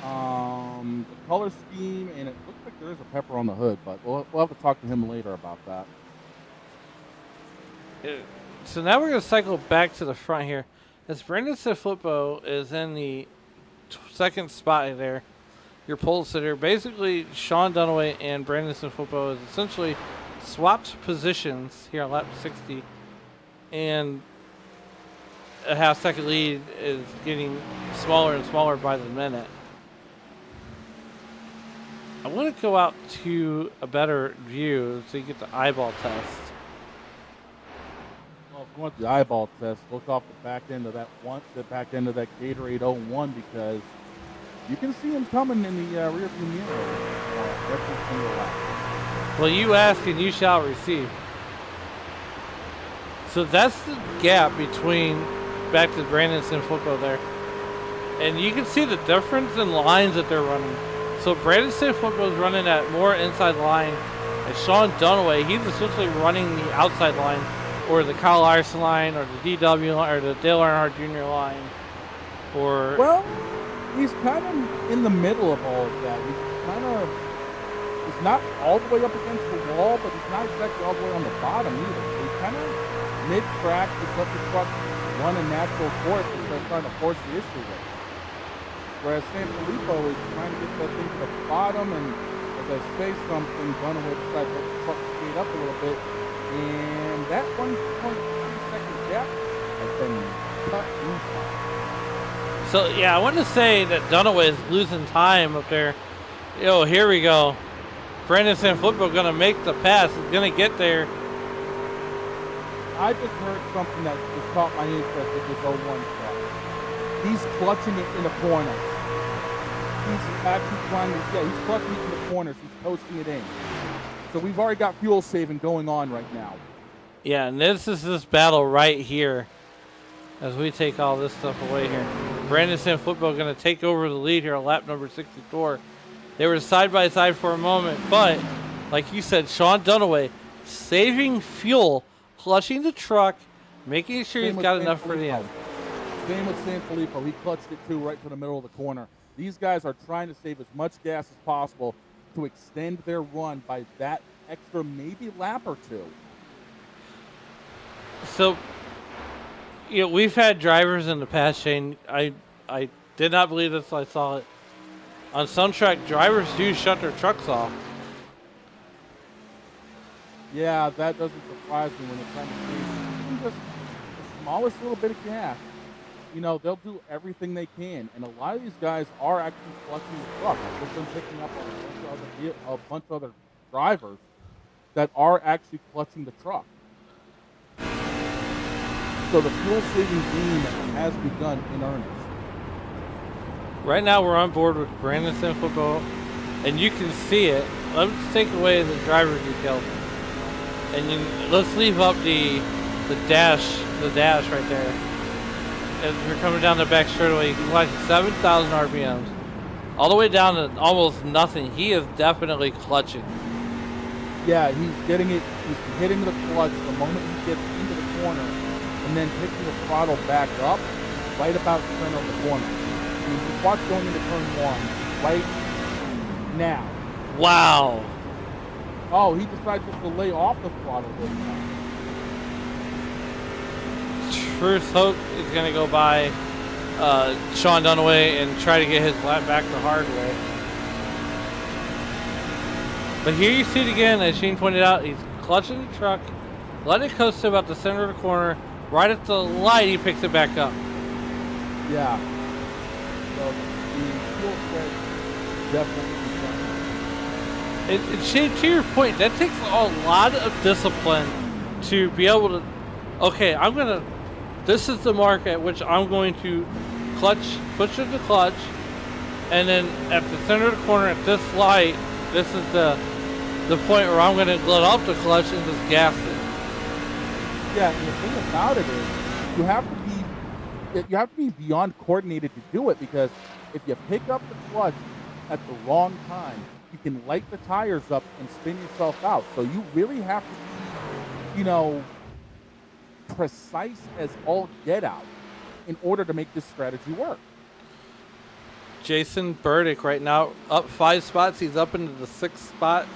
the color scheme, and it looks like there is a Pepper on the hood, but we'll have to talk to him later about that. So now we're going to cycle back to the front here. As Brandon Ciflippo is in the second spot there, your pole sitter. Basically, Sean Dunaway and Brandon Ciflippo is essentially swapped positions here on lap 60, and a half-second lead is getting smaller and smaller by the minute. I want to go out to a better view so you get the eyeball test. Well, if you want the eyeball test, look off the back end of that Gatorade 01, because you can see him coming in the rearview mirror every single lap. Well, you ask and you shall receive. So that's the gap between back to Brandon Ciflippo there. And you can see the difference in lines that they're running. So Brandon Ciflippo is running at more inside line. And Sean Dunaway, he's essentially running the outside line, or the Kyle Larson line, or the DW line, or the Dale Earnhardt Jr. line. Or well, he's kind of in the middle of all of that. He's not all the way up against the wall, but he's not exactly all the way on the bottom either. So he's kind of mid-track, just let the truck run a natural course instead of trying to force the issue with. whereas Sanfilippo is trying to get that thing to the bottom, and as I say something, Dunaway decides to let the truck speed up a little bit, and that 1.3-second gap has been cut in half. So, yeah, I want to say that Dunaway is losing time up there. Yo, here we go. Brandon Sanfilippo going to make the pass. He's going to get there. I just heard something that just caught my interest with this 01 truck. He's clutching it in the corners. He's actually trying to, he's clutching it in the corners. He's posting it in. So we've already got fuel saving going on right now. Yeah, and this is this battle right here as we take all this stuff away here. Brandon Sanfilippo going to take over the lead here on lap number 64. They were side by side for a moment, but like you said, Sean Dunaway saving fuel, clutching the truck, making sure he's got enough for the end. Same with Sanfilippo. He clutched it too right to the middle of the corner. These guys are trying to save as much gas as possible to extend their run by that extra maybe lap or two. So, you know, we've had drivers in the past, Shane. I did not believe this until I saw it. On some track, drivers do shut their trucks off. Yeah, that doesn't surprise me when they're trying to save even just the smallest little bit of gas. You know, they'll do everything they can, and a lot of these guys are actually clutching the truck. I've just been picking up on a bunch of other drivers that are actually clutching the truck. So the fuel-saving game has begun in earnest. Right now, we're on board with Brandon Sanfilippo, and you can see it. Let's take away the driver detail, and let's leave up the dash right there. As we're coming down the back straightaway, he's like 7,000 RPMs, all the way down to almost nothing. He is definitely clutching. Yeah, he's getting it. He's hitting the clutch the moment he gets into the corner, and then picking the throttle back up right about the center of the corner. I mean, just watch going into turn one right now. Wow. Oh, he decides just to lay off the throttle this time. Truth Hoke is going to go by Sean Dunaway and try to get his lap back the hard way. But here you see it again, as Shane pointed out, he's clutching the truck, letting it coast to about the center of the corner. Right at the light, he picks it back up. Yeah. So the fuel spread definitely. And Shane, to your point, that takes a lot of discipline to be able to, okay, this is the mark at which I'm going to push it to clutch, and then at the center of the corner at this light, this is the point where I'm going to let off the clutch and just gas it. Yeah, and the thing about it is you have to be beyond coordinated to do it, because if you pick up the clutch at the wrong time, you can light the tires up and spin yourself out. So you really have to, you know, precise as all get out in order to make this strategy work. Jason Burdick right now up 5 spots. He's up into the 6th spot,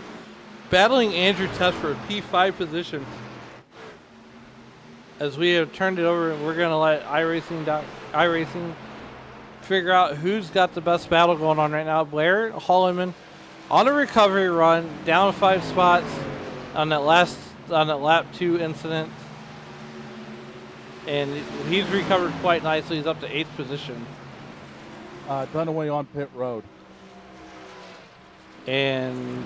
battling Andrew Test for a P5 position. As we have turned it over, we're going to let iRacing figure out who's got the best battle going on right now. Blair Holloman on a recovery run, down 5 spots on that lap 2 incident. And he's recovered quite nicely. He's up to 8th position. Dunaway on pit road. And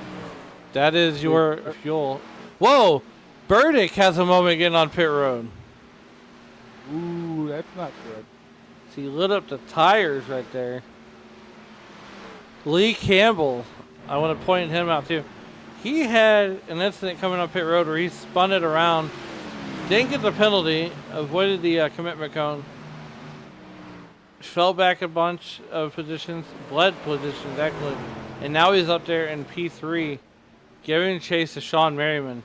that is your fuel. Whoa! Burdick has a moment getting on pit road. Ooh, that's not good. So he lit up the tires right there. Lee Campbell, I want to point him out too. He had an incident coming on pit road where he spun it around. Didn't get the penalty, avoided the commitment cone, fell back a bunch of positions, bled positions actually, and now he's up there in P3, giving chase to Sean Merriman.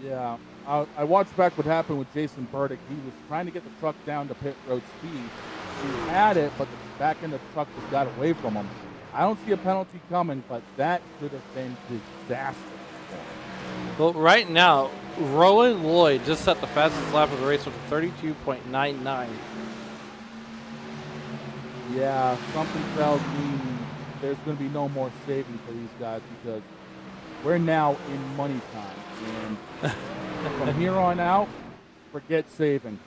Yeah, I watched back what happened with Jason Burdick. He was trying to get the truck down to pit road speed. He had it, but the back end of the truck just got away from him. I don't see a penalty coming, but that could have been disastrous. Well, right now, Rowan Lloyd just set the fastest lap of the race with a 32.99. Yeah, something tells me there's going to be no more saving for these guys because we're now in money time. And from here on out, forget saving.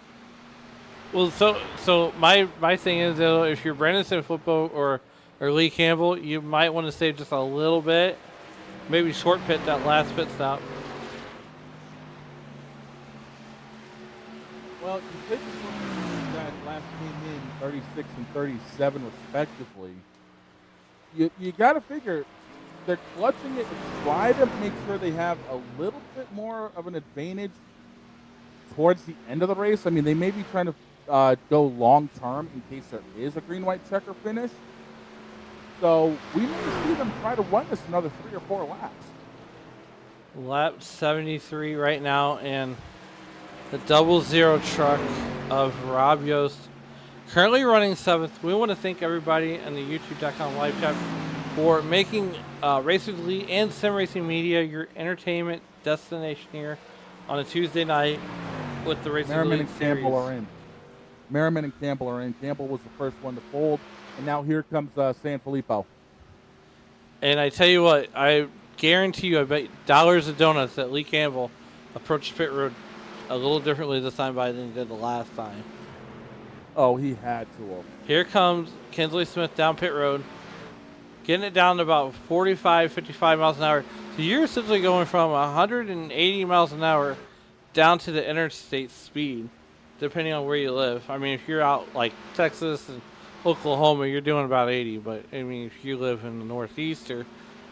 Well, so my thing is though, if you're Brandon Sanfilippo or Lee Campbell, you might want to save just a little bit, maybe short pit that last pit stop. Well, you take a look at that last came in 36 and 37 respectively. You got to figure they're clutching it to try to make sure they have a little bit more of an advantage towards the end of the race. I mean, they may be trying to go long term in case there is a green-white checker finish. So we may see them try to run this another 3 or 4 laps. Lap 73 right now, and the 00 truck of Rob Yost currently running 7th. We want to thank everybody in the YouTube.com live chat for making Racers Elite and Sim Racing Media your entertainment destination here on a Tuesday night with the Racers Merriman Elite and Campbell series. are in. Merriman and Campbell are in. Campbell was the first one to fold, and now here comes Sanfilippo. And I tell you what, I guarantee you, I bet dollars of donuts that Lee Campbell approached pit road a little differently this time by than he did the last time. Oh, he had to. Here comes Kinsley Smith down pit road, getting it down to about 45, 55 miles an hour. So you're essentially going from 180 miles an hour down to the interstate speed, depending on where you live. I mean, if you're out like Texas and Oklahoma, you're doing about 80. But, I mean, if you live in the Northeast or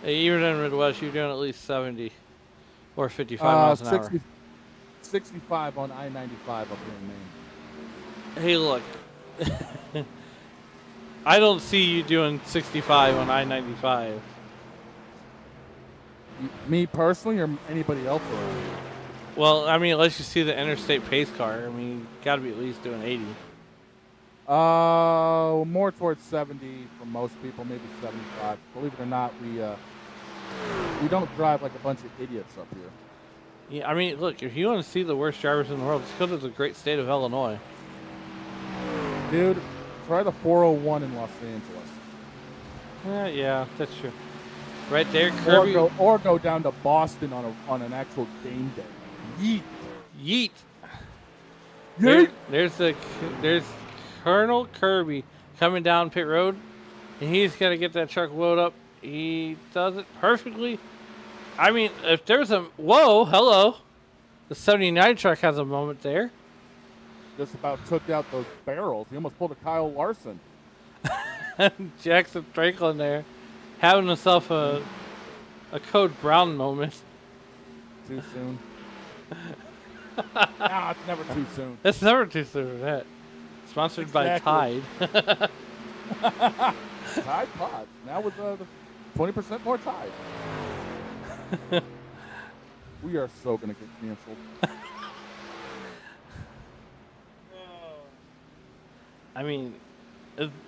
even in the Midwest, you're doing at least 70 or 55 miles an hour. 65 on I-95 up here in Maine. Hey, look. I don't see you doing 65 on I-95. Me personally or anybody else around? Well, I mean, unless you see the interstate pace car, I mean, you got to be at least doing 80. More towards 70 for most people, maybe 75. Believe it or not, we don't drive like a bunch of idiots up here. Yeah, I mean, look, if you want to see the worst drivers in the world, it's because it's a great state of Illinois. Dude, try the 401 in Los Angeles. Yeah, that's true. Right there, Kirby. Or go down to Boston on an actual game day. Yeet. Yeet. There's Colonel Kirby coming down pit road, and he's got to get that truck loaded up. He does it perfectly. I mean, if there's a... Whoa, hello. The 79 truck has a moment there. Just about took out those barrels. He almost pulled a Kyle Larson. Jackson Franklin there, having himself a Code Brown moment. Too soon. Nah, it's never too soon. It's never too soon for that. Sponsored by Tide. Tide Pods. Now with the 20% more Tide. We are so going to get canceled. I mean,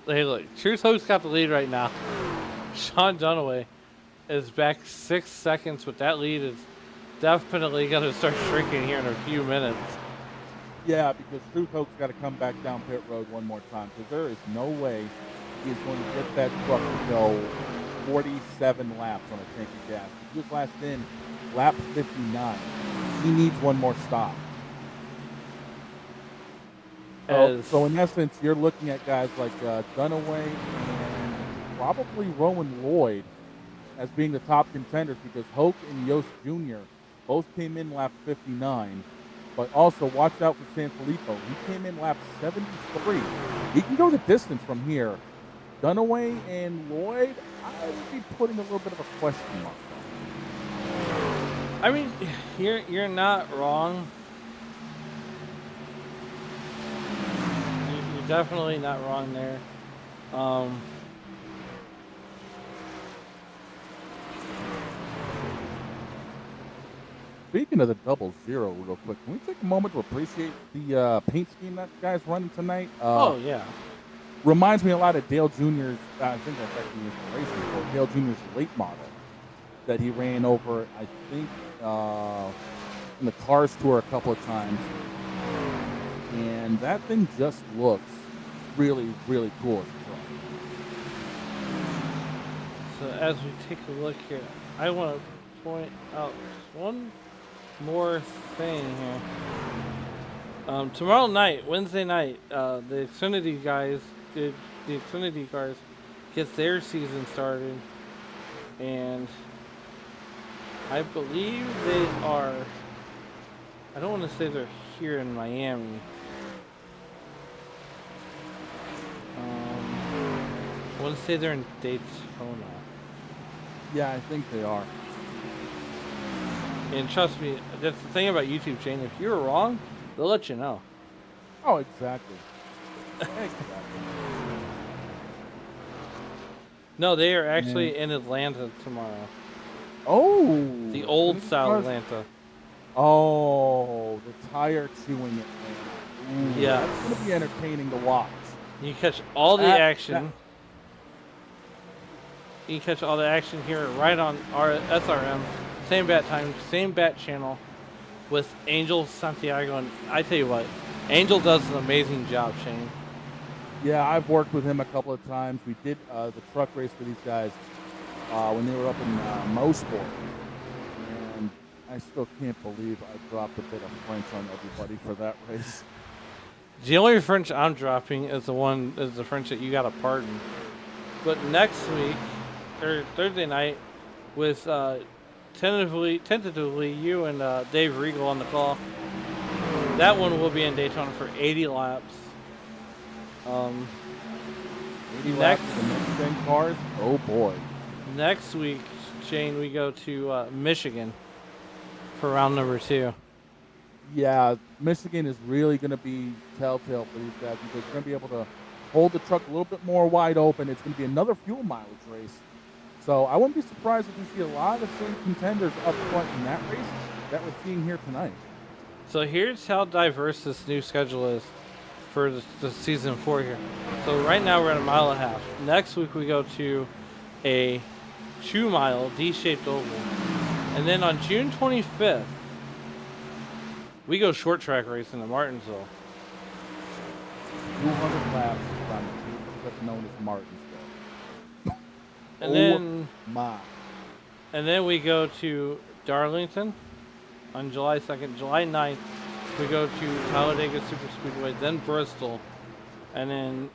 hey, look, Truth Hope's got the lead right now. Sean Dunaway is back 6 seconds, but that lead is definitely going to start shrinking here in a few minutes. Yeah, because Truth Hope's got to come back down pit road one more time, because there is no way he's going to get that truck to go 47 laps on a tank of gas. He was last in lap 59. He needs one more stop. So in essence, you're looking at guys like Dunaway and probably Rowan Lloyd as being the top contenders, because Hoke and Yost Jr. both came in lap 59. But also watch out for Sanfilippo. He came in lap 73. He can go the distance from here. Dunaway and Lloyd, I would be putting a little bit of a question mark on. I mean, you're not wrong. You're definitely not wrong there. Speaking of the 00 real quick, can we take a moment to appreciate the paint scheme that guy's running tonight? Oh, yeah. Reminds me a lot of Dale Jr.'s, I think that's actually inspiration for Dale Jr.'s late model that he ran over, I think, in the Cars Tour a couple of times. And that thing just looks really, really cool as a truck. So as we take a look here, I want to point out one more thing here. Tomorrow night, Wednesday night, the Xfinity guys, the Xfinity cars, get their season started, and I believe they are. I don't want to say they're here in Miami. I want to say they're in Daytona. Yeah, I think they are. And trust me, that's the thing about YouTube, Shane. If you're wrong, they'll let you know. Oh, exactly. Exactly. No, they are actually in Atlanta tomorrow. Oh. The old Xfinity style cars? Atlanta. Oh, the tire chewing it. Ooh, Yeah. That's going to be entertaining to watch. You catch all the That- action. You catch all the action here right on our SRM. Same bat time, same bat channel with Angel Santiago. And I tell you what, Angel does an amazing job, Shane. Yeah, I've worked with him a couple of times. We did the truck race for these guys when they were up in Mosport. And I still can't believe I dropped a bit of French on everybody for that race. The only French I'm dropping is the French that you got to pardon. But next week, or Thursday night, with tentatively you and Dave Regal on the call, that one will be in Daytona for 80 laps. 80 laps of the next 10 cars. Oh boy. Next week, Shane, we go to Michigan for round number 2. Yeah, Michigan is really going to be telltale for these guys because they're going to be able to hold the truck a little bit more wide open. It's going to be another fuel mileage race. So I wouldn't be surprised if we see a lot of the same contenders up front in that race that we're seeing here tonight. So here's how diverse this new schedule is for the season 4 here. So right now we're at 1.5 miles. Next week we go to a 2-mile D-shaped oval. And then on June 25th, we go short track racing in Martinsville. 200 laps around what's known as Martinsville. And then my. And then we go to Darlington on July 2nd. July 9th, we go to Talladega Super Speedway, then Bristol, and then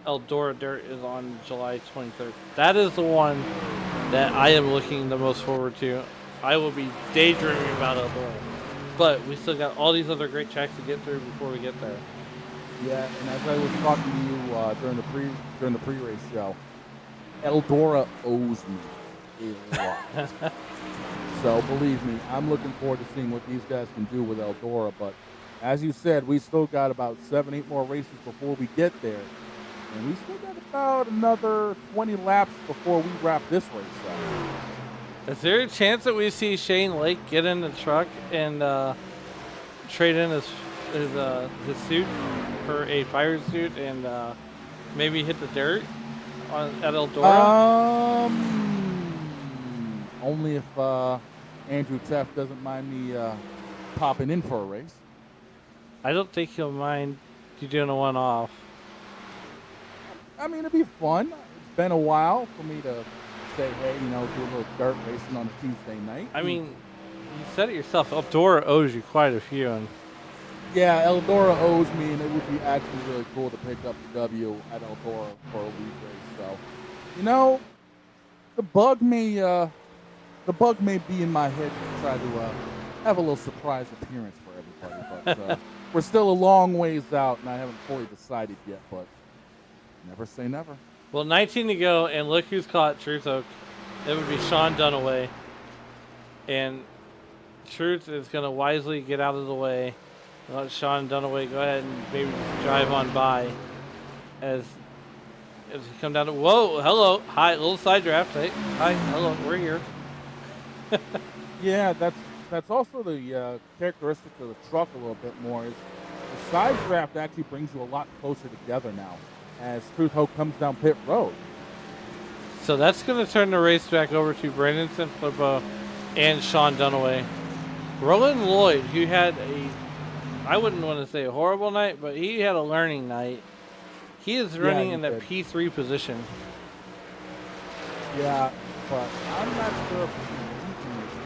Eldora Dirt is on July 23rd. That is the one that I am looking the most forward to. I will be daydreaming about Eldora. But we still got all these other great tracks to get through before we get there. Yeah, and as I was talking to you during the pre-race show, Eldora owes me a lot. So believe me, I'm looking forward to seeing what these guys can do with Eldora. But as you said, we still got about 7-8 more races before we get there. And we still got about another 20 laps before we wrap this race up. Is there a chance that we see Shane Lake get in the truck and trade in his suit for a fire suit and maybe hit the dirt at Eldora? Only if Andrew Teff doesn't mind me popping in for a race. I don't think he'll mind you doing a one-off. I mean, it'd be fun. It's been a while for me to say, hey, do a little dirt racing on a Tuesday night. I mean, you said it yourself. Eldora owes you quite a few. And yeah, Eldora owes me, and it would be actually really cool to pick up the W at Eldora for a week race. So, the bug may be in my head to try to have a little surprise appearance for everybody, but we're still a long ways out, and I haven't fully decided yet. But never say never. Well, 19 to go, and look who's caught Truth Oak. It would be Sean Dunaway. And Truth is going to wisely get out of the way. Let Sean Dunaway go ahead and maybe just drive on by as he come down to... Whoa, hello. Hi, little side draft. Hey, hi, hello, we're here. Yeah, that's also the characteristic of the truck a little bit more. Is the side draft actually brings you a lot closer together now as Truth Hope comes down pit road. So that's going to turn the race back over to Brandon Sanfilippo and Sean Dunaway. Roland Lloyd, who had I wouldn't want to say a horrible night, but he had a learning night. He is running in the P3 position. Yeah, but I'm not sure if he can make it.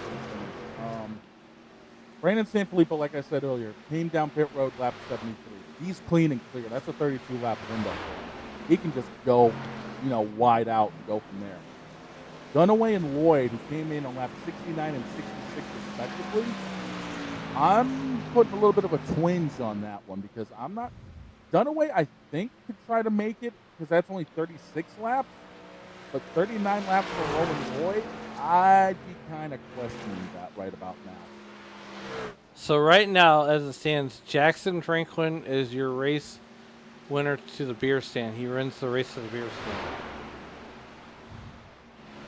Brandon Sanfilippo, like I said earlier, came down pit road lap 73. He's clean and clear. That's a 32 lap window for him. He can just go, wide out and go from there. Dunaway and Lloyd, who came in on lap 69 and 66 respectively, I'm putting a little bit of a twinge on that one because I'm not. Dunaway, I think, could try to make it because that's only 36 laps. But 39 laps for Roland Lloyd, I'd be kind of questioning that right about now. So right now, as it stands, Jackson Franklin is your race winner to the beer stand. He runs the race to the beer stand.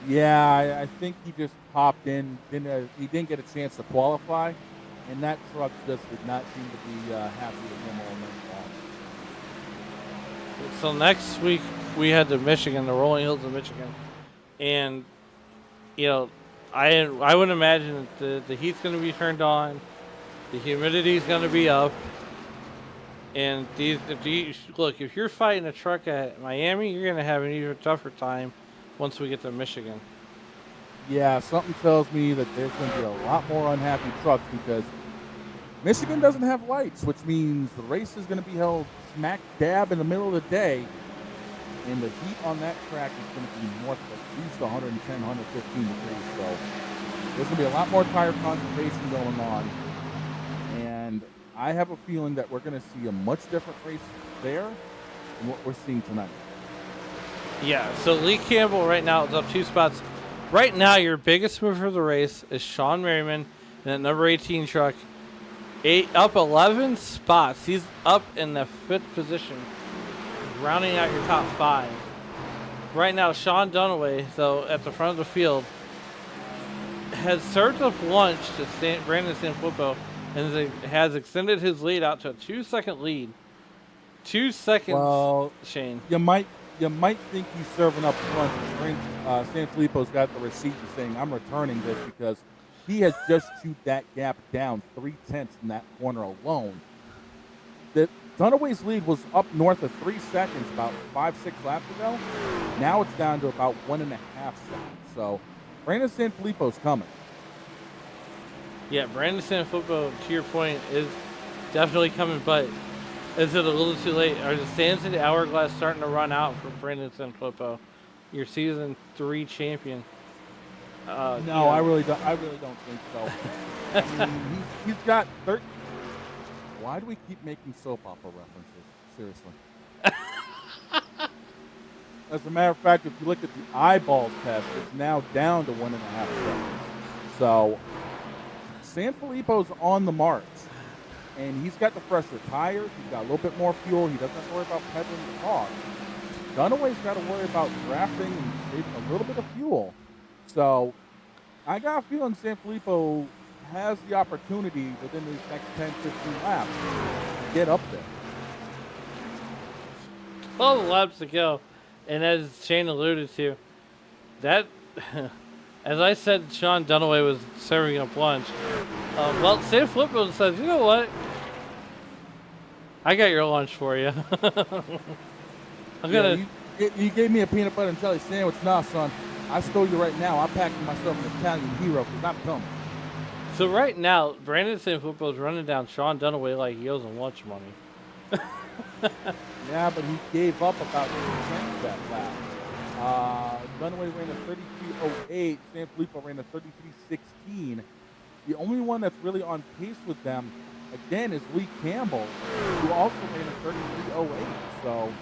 Yeah, I think he just popped in. He didn't get a chance to qualify, and that truck just did not seem to be happy with him all night long. So next week we head to Michigan, the rolling hills of Michigan, and I would imagine that the heat's going to be turned on, the humidity is going to be up, and if you're fighting a truck at Miami, you're going to have an even tougher time once we get to Michigan. Yeah, something tells me that there's going to be a lot more unhappy trucks because Michigan doesn't have lights, which means the race is going to be held smack dab in the middle of the day, and the heat on that track is going to be north of at least 110, 115 degrees. So there's going to be a lot more tire concentration going on, and I have a feeling that we're going to see a much different race there than what we're seeing tonight. Yeah, so Lee Campbell right now is up 2 spots. Right now, your biggest mover of the race is Sean Merriman in that number 18 truck. Up 11 spots. He's up in the 5th position, rounding out your top 5. Right now, Sean Dunaway, though, at the front of the field, has served up lunch to Brandon Sanfilippo and has extended his lead out to a 2-second lead. 2 seconds, Well, Shane. You might think he's serving up lunch. Sanfilippo's got the receipt and saying, I'm returning this because he has just chewed that gap down 0.3 in that corner alone. Dunaway's lead was up north of 3 seconds about 5-6 laps ago. Now it's down to about 1.5 seconds. So Brandon Sanfilippo's coming. Yeah, Brandon Sanfilippo, to your point, is definitely coming, but is it a little too late? Are the sands in the hourglass starting to run out for Brandon Sanfilippo, your season 3 champion? No, I really don't think so. I mean, he's got 30. Why do we keep making soap opera references? Seriously. As a matter of fact, if you look at the eyeball test, it's now down to 1.5 seconds. So Sanfilippo's on the march, and he's got the fresher tires. He's got a little bit more fuel. He doesn't have to worry about pedaling the car. Dunaway's got to worry about drafting and saving a little bit of fuel. So I got a feeling Sanfilippo has the opportunity within these next 10, 15 laps to get up there. 12 laps to go. And as Shane alluded to, that, as I said, Sean Dunaway was serving up lunch. Well, Sanfilippo says, you know what? I got your lunch for you. You gave me a peanut butter and jelly sandwich. Nah, son. I stole you right now. I'm packing myself an Italian hero because I'm coming. So right now, Brandon Sanfilippo is running down Sean Dunaway like he owes him lunch money. Yeah, but he gave up about 2 cents that lap. Dunaway ran a 33.08. Sanfilippo ran a 33.16. The only one that's really on pace with them, again, is Lee Campbell, who also ran a 33.08. So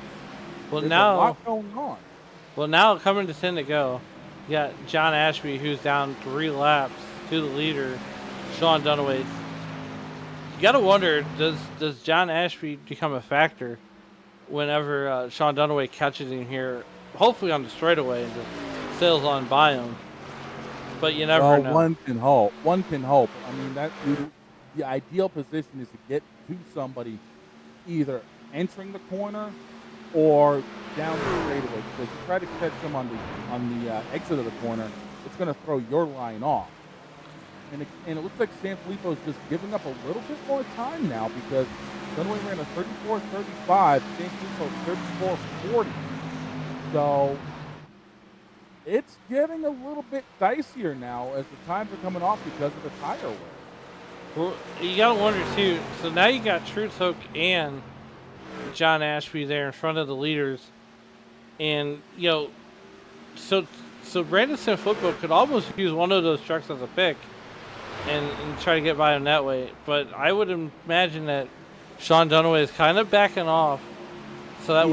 there's a lot going on. Well, now coming to 10 to go, you got John Ashby, who's down 3 laps to the leader, Sean Dunaway. You got to wonder, does John Ashby become a factor whenever Sean Dunaway catches him here, hopefully on the straightaway, and just sails on by him? But you never know. One can hope. I mean, the ideal position is to get to somebody either entering the corner or down the straightaway, because you try to catch them on the exit of the corner, it's going to throw your line off. And it looks like Sanfilippo's just giving up a little bit more time now because Dunaway ran a 34.35, Sanfilippo 34.40. So It's getting a little bit dicier now as the times are coming off because of the tire wear. Well, you gotta wonder too. So now you got Truth Hook and John Ashby there in front of the leaders, and so Brandon Sanfilippo could almost use one of those trucks as a pick, and try to get by him that way. But I would imagine that Sean Dunaway is kind of backing off, so that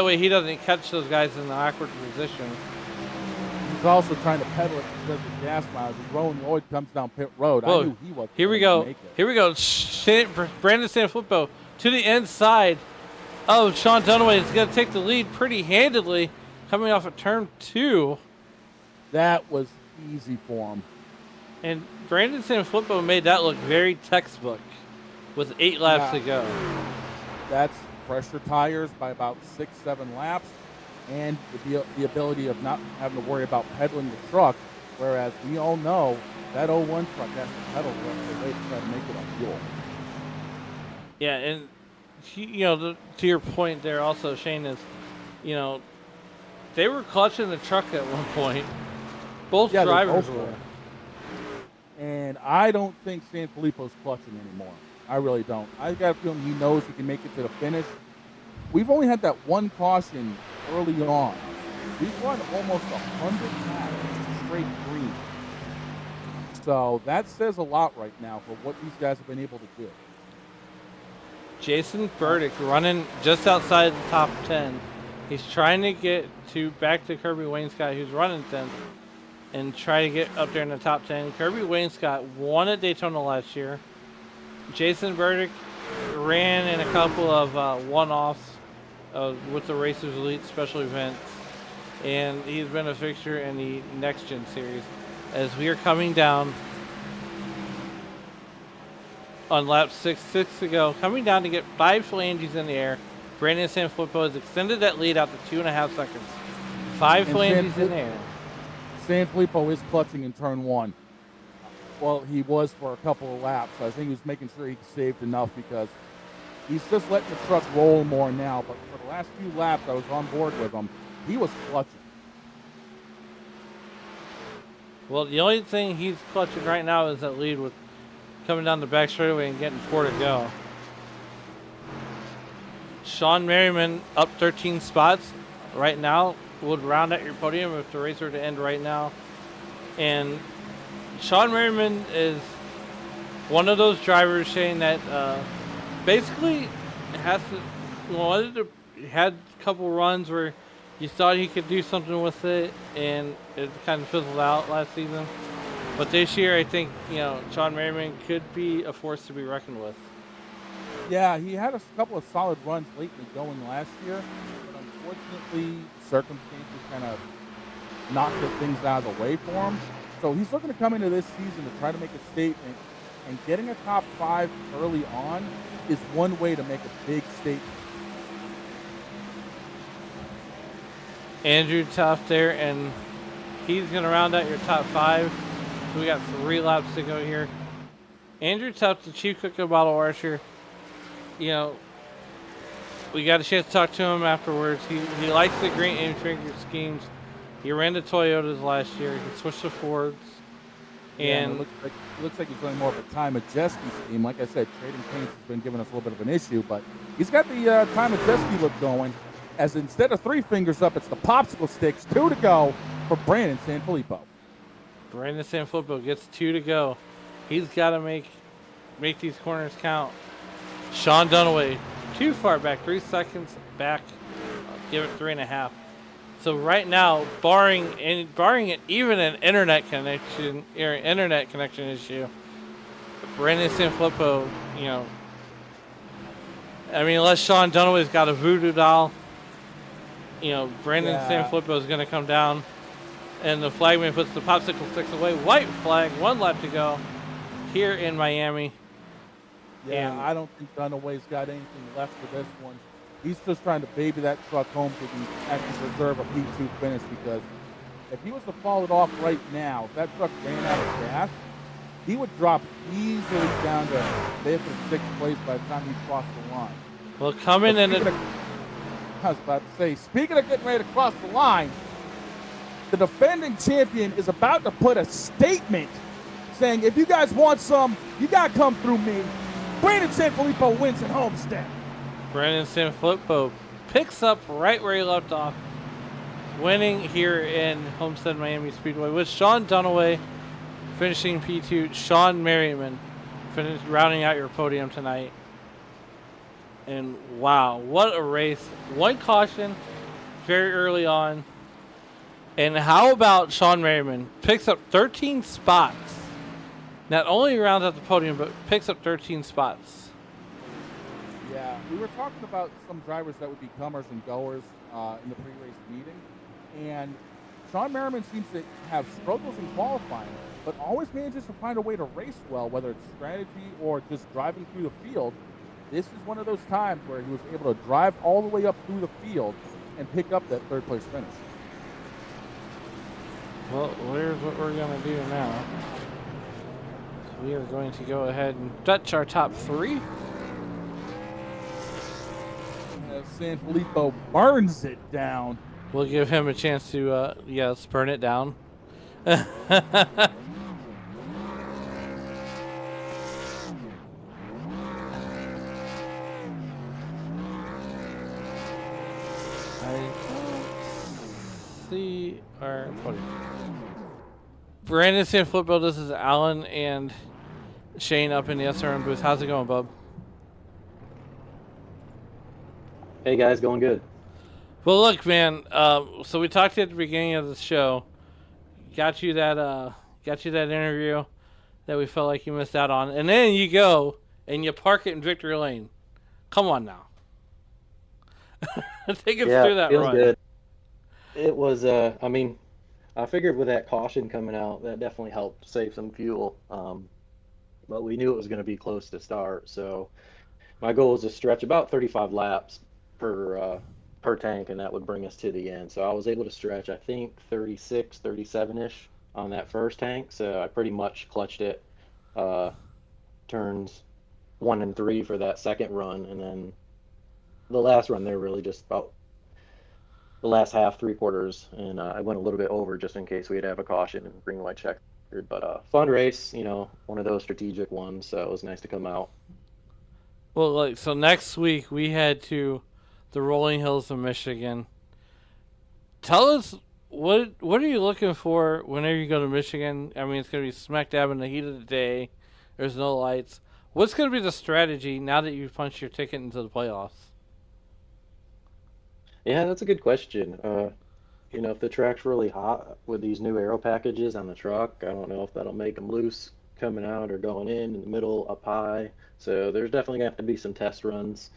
way he doesn't catch those guys in the awkward position. He's also trying to pedal it because of gas mileage. As Rowan Lloyd comes down pit road, I knew he was. Here we go. Brandon Sanfilippo to the inside of Sean Dunaway is going to take the lead pretty handedly, coming off of turn 2. That was easy for him. And Brandon Sanfilippo made that look very textbook with 8 laps to go. That's fresher tires by about 6-7 laps, and the ability of not having to worry about pedaling the truck, whereas we all know that 01 truck has to pedal the rest of the way to try to make it on fuel. Yeah, and to your point there also, Shane, is they were clutching the truck at one point. Both drivers were. And I don't think Sanfilippo's clutching anymore. I really don't. I got a feeling he knows he can make it to the finish. We've only had that one caution early on. We've run almost 100 laps straight green. So that says a lot right now for what these guys have been able to do. Jason Burdick running just outside the top 10. He's trying to get back to Kirby Wainscott, who's running 10th, and try to get up there in the top 10. Kirby Wainscott won at Daytona last year. Jason Burdick ran in a couple of one-offs with the Racers Elite special events, and he's been a fixture in the Next Gen Series. As we are coming down on lap 6 to go, coming down to get 5 flanges in the air, Brandon Sanfilippo has extended that lead out to 2.5 seconds. 5 flanges in the air. Sanfilippo is clutching in turn 1. Well, he was for a couple of laps. So I think he was making sure he saved enough because he's just letting the truck roll more now. But for the last few laps, I was on board with him. He was clutching. Well, the only thing he's clutching right now is that lead with coming down the back straightaway and getting 4 to go. Sean Merriman up 13 spots right now. Would round out your podium if the race were to end right now. And Sean Merriman is one of those drivers, Shane, that basically had a couple runs where you thought he could do something with it, and it kind of fizzled out last season. But this year, I think Sean Merriman could be a force to be reckoned with. Yeah, he had a couple of solid runs late in the going last year, but unfortunately, circumstances kind of knocked the things out of the way for him. So he's looking to come into this season to try to make a statement, and getting a top 5 early on is one way to make a big statement. Andrew Tuft there, and he's going to round out your top 5. We got 3 laps to go here. Andrew Tuft, the Chief Cook of Bottle Washer, we got a chance to talk to him afterwards. He likes the green infinger schemes. He ran the Toyotas last year. He switched to Fords. And it looks like he's running more of a Ty Majeski scheme. Like I said, trading paints has been giving us a little bit of an issue, but he's got the Ty Majeski look going. As instead of 3 fingers up, it's the popsicle sticks. 2 to go for Brandon Sanfilippo. Brandon Sanfilippo gets 2 to go. He's got to make these corners count. Sean Dunaway, too far back, 3 seconds back. Give it 3.5. So right now, barring even an internet connection issue, Brandon Sanfilippo, unless Sean Dunaway's got a voodoo doll, Brandon Sanfilippo is going to come down, and the flagman puts the popsicle sticks away. White flag, 1 lap to go here in Miami. Yeah, and I don't think Dunaway's got anything left for this one. He's just trying to baby that truck home so he can actually preserve a P2 finish, because if he was to fall it off right now, if that truck ran out of gas, he would drop easily down to 5th or 6th place by the time he crossed the line. Well, coming in I was about to say, speaking of getting ready to cross the line, the defending champion is about to put a statement saying, if you guys want some, you got to come through me. Brandon Sanfilippo wins at Homestead. Brandon Sanfilippo picks up right where he left off, winning here in Homestead Miami Speedway with Sean Dunaway finishing P2. Sean Merriman rounding out your podium tonight. And wow, what a race. One caution very early on. And how about Sean Merriman picks up 13 spots. Not only rounds out the podium, but picks up 13 spots. Yeah, we were talking about some drivers that would be comers and goers in the pre-race meeting. And Sean Merriman seems to have struggles in qualifying, but always manages to find a way to race well, whether it's strategy or just driving through the field. This is one of those times where he was able to drive all the way up through the field and pick up that third place finish. Well, here's what we're going to do now. We are going to go ahead and touch our top three. Sanfilippo burns it down. We'll give him a chance to, yes, burn it down. See our podium. Brandon Sanfilippo, this is Alan and Shane up in the SRM booth. How's it going, bub? Hey guys, going good. Well, look, man. So we talked at the beginning of the show. Got you that interview that we felt like you missed out on, and then you go and you park it in Victory Lane. Come on now. Take us through that feels run. good. It was. I mean, I figured with that caution coming out, that definitely helped save some fuel. But we knew it was going to be close to start, so my goal was to stretch about 35 laps per tank, and that would bring us to the end. So I was able to stretch, I think, 36, 37-ish on that first tank. So I pretty much clutched it turns 1 and 3 for that second run, and then the last run there really just about the last half, 3/4, and I went a little bit over just in case we'd have a caution and green white checkered. But fun race, one of those strategic ones. So it was nice to come out. Well, so next week we head to the rolling hills of Michigan. Tell us what are you looking for whenever you go to Michigan? I mean, it's going to be smack dab in the heat of the day. There's no lights. What's going to be the strategy now that you've punched your ticket into the playoffs? Yeah, that's a good question. If the track's really hot with these new aero packages on the truck, I don't know if that'll make them loose coming out or going in the middle, up high. So there's definitely going to have to be some test runs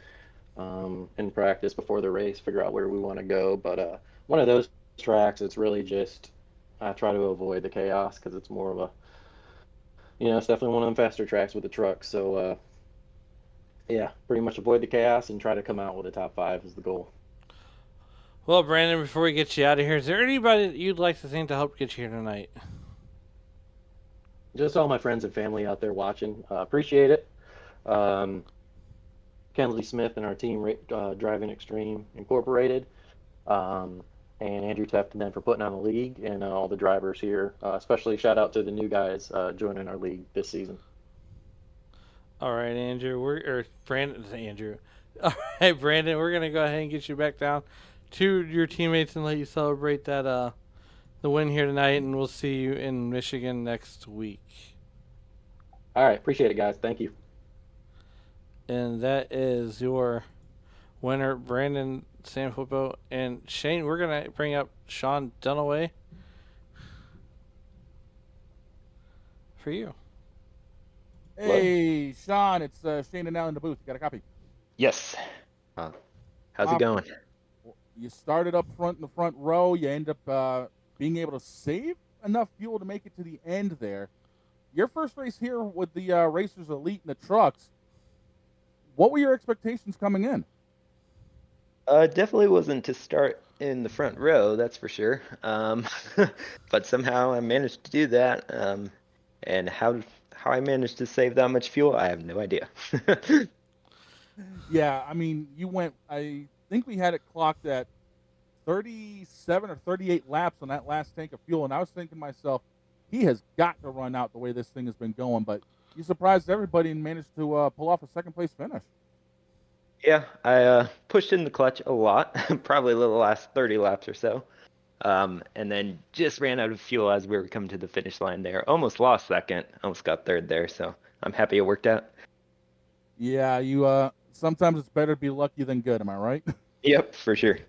in practice before the race, figure out where we want to go. But one of those tracks, it's really just, I try to avoid the chaos because it's more of a, it's definitely one of them faster tracks with the truck. So, yeah, pretty much avoid the chaos and try to come out with a top 5 is the goal. Well, Brandon, before we get you out of here, is there anybody that you'd like to thank to help get you here tonight? Just all my friends and family out there watching. Appreciate it. Kenley Smith and our team, Driving Extreme Incorporated, and Andrew Tefton for putting on the league, and all the drivers here. Especially shout out to the new guys joining our league this season. All right, Brandon. All right, Brandon, we're gonna go ahead and get you back down to your teammates and let you celebrate that the win here tonight, and we'll see you in Michigan next week. All right, appreciate it, guys. Thank you. And that is your winner, Brandon Sanfilippo. And Shane, we're gonna bring up Sean Dunaway for you. Hey, Sean, it's Shane and Al in the booth. You got a copy? Yes. How's it going? You started up front in the front row. You end up being able to save enough fuel to make it to the end there. Your first race here with the Racers Elite and the trucks, what were your expectations coming in? Definitely wasn't to start in the front row, that's for sure. But somehow I managed to do that. And how I managed to save that much fuel, I have no idea. Yeah, I mean, you went, I think we had it clocked at 37 or 38 laps on that last tank of fuel, and I was thinking to myself, he has got to run out the way this thing has been going. But he surprised everybody and managed to pull off a second-place finish. Yeah, I pushed in the clutch a lot, probably the last 30 laps or so. And then just ran out of fuel as we were coming to the finish line there. Almost lost second, almost got third there, so I'm happy it worked out. Yeah, you sometimes it's better to be lucky than good, am I right? Yep, for sure.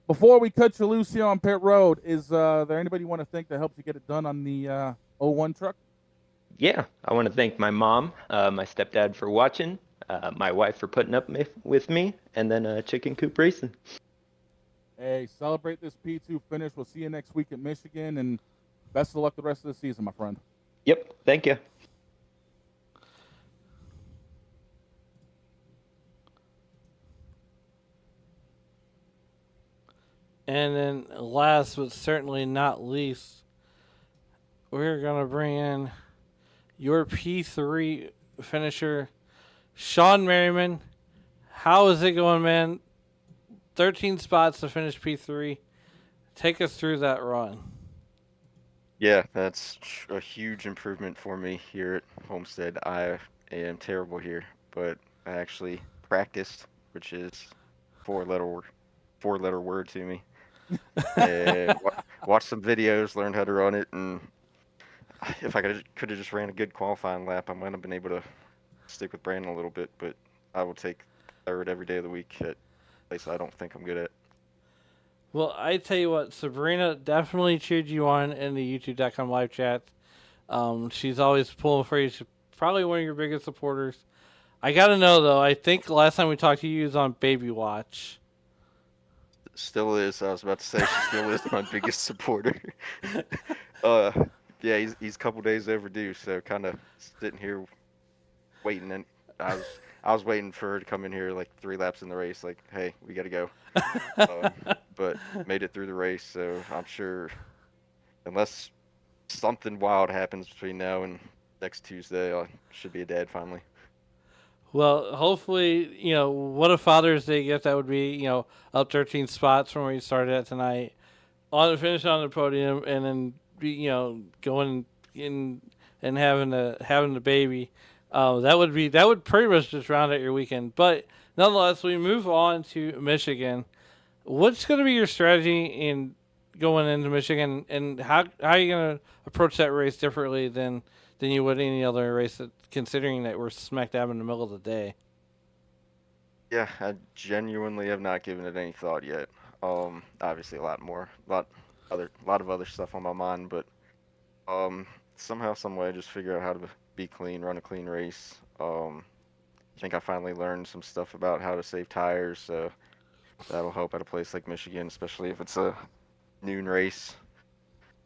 Before we cut you loose here on pit road, is there anybody you want to thank that helped you get it done on the 01 truck? Yeah, I want to thank my mom, my stepdad for watching, my wife for putting up with me, and then Chicken Coop Racing. Hey, celebrate this P2 finish. We'll see you next week at Michigan, and best of luck the rest of the season, my friend. Yep, thank you. And then last but certainly not least, we're going to bring in your P3 finisher, Sean Merriman. How is it going, man? 13 spots to finish P3. Take us through that run. Yeah, that's a huge improvement for me here at Homestead. I am terrible here, but I actually practiced, which is four-letter word to me. And watched some videos, learned how to run it, and if I could have just ran a good qualifying lap, I might have been able to stick with Brandon a little bit. But I will take third every day of the week at a place I don't think I'm good at. Well, I tell you what, Sabrina definitely cheered you on in the YouTube.com live chat. She's always pulling for you. She's probably one of your biggest supporters. I got to know, though, I think last time we talked to you was on Baby Watch. Still is. I was about to say she still is my biggest supporter. Yeah, he's a couple days overdue, so kind of sitting here waiting, and I was waiting for her to come in here like 3 laps in the race, like, hey, we got to go. But made it through the race, so I'm sure unless something wild happens between now and next Tuesday, I should be a dad finally. Well, hopefully, what a Father's Day gift that would be, up 13 spots from where you started at tonight, on the finish on the podium, and then, going in and having the baby. That would pretty much just round out your weekend. But nonetheless, we move on to Michigan. What's going to be your strategy in going into Michigan, and how are you going to approach that race differently than you would any other race, considering that we're smack dab in the middle of the day? Yeah, I genuinely have not given it any thought yet. Obviously a lot of other stuff on my mind, but somehow, some way, just figure out how to be clean, run a clean race. I think I finally learned some stuff about how to save tires, so that'll help at a place like Michigan, especially if it's a noon race.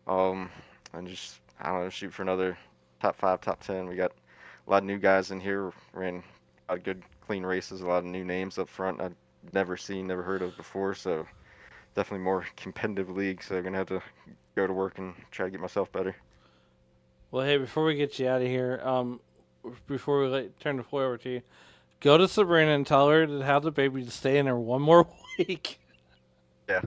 And just, I don't know, shoot for another top 5, top 10. We got a lot of new guys in here, ran a lot of good, clean races, a lot of new names up front I've never heard of before, so definitely more competitive league, so I'm going to have to go to work and try to get myself better. Well, hey, before we get you out of here, before we turn the floor over to you, go to Sabrina and tell her to have the baby to stay in there one more week. Yeah.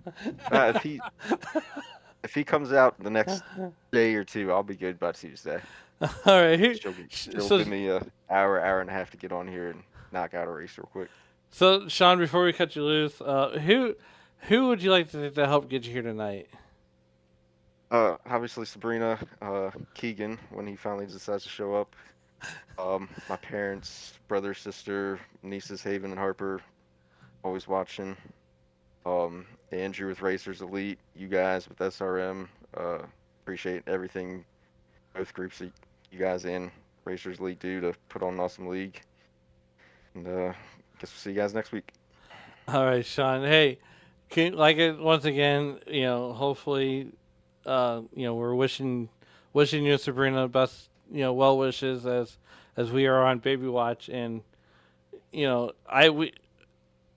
If he comes out the next day or two, I'll be good by Tuesday. All right. She'll give me an hour and a half to get on here and knock out a race real quick. So, Sean, before we cut you loose, who would you like to help get you here tonight? Obviously Sabrina, Keegan, when he finally decides to show up. My parents, brother, sister, nieces, Haven and Harper, always watching. Andrew with Racers Elite, you guys with SRM, appreciate everything both groups that you guys and Racers Elite do to put on an awesome league. And guess we'll see you guys next week. All right, Sean. Hey, once again, hopefully, we're wishing you and Sabrina best, well wishes as we are on Baby Watch, and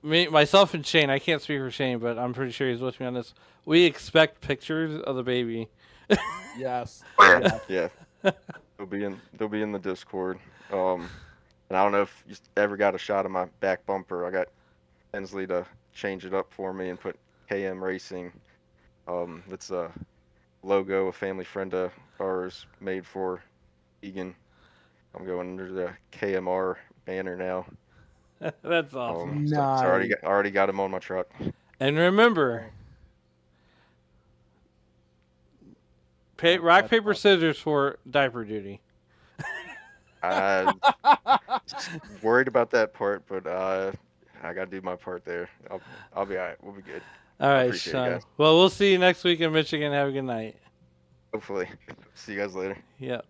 myself and Shane, I can't speak for Shane, but I'm pretty sure he's with me on this. We expect pictures of the baby. Yes. Yeah. They'll be in the Discord. And I don't know if you ever got a shot of my back bumper. I got Hensley to change it up for me and put KM Racing. It's a logo a family friend of ours made for Egan. I'm going under the KMR banner now. That's awesome. So I Nice. already got him on my truck. And remember, rock, That's paper, awesome. scissors for diaper duty. I worried about that part, but I gotta do my part there. I'll be alright. We'll be good. All I right, appreciate it, Sean. guys. Well, we'll see you next week in Michigan. Have a good night. Hopefully. See you guys later. Yep.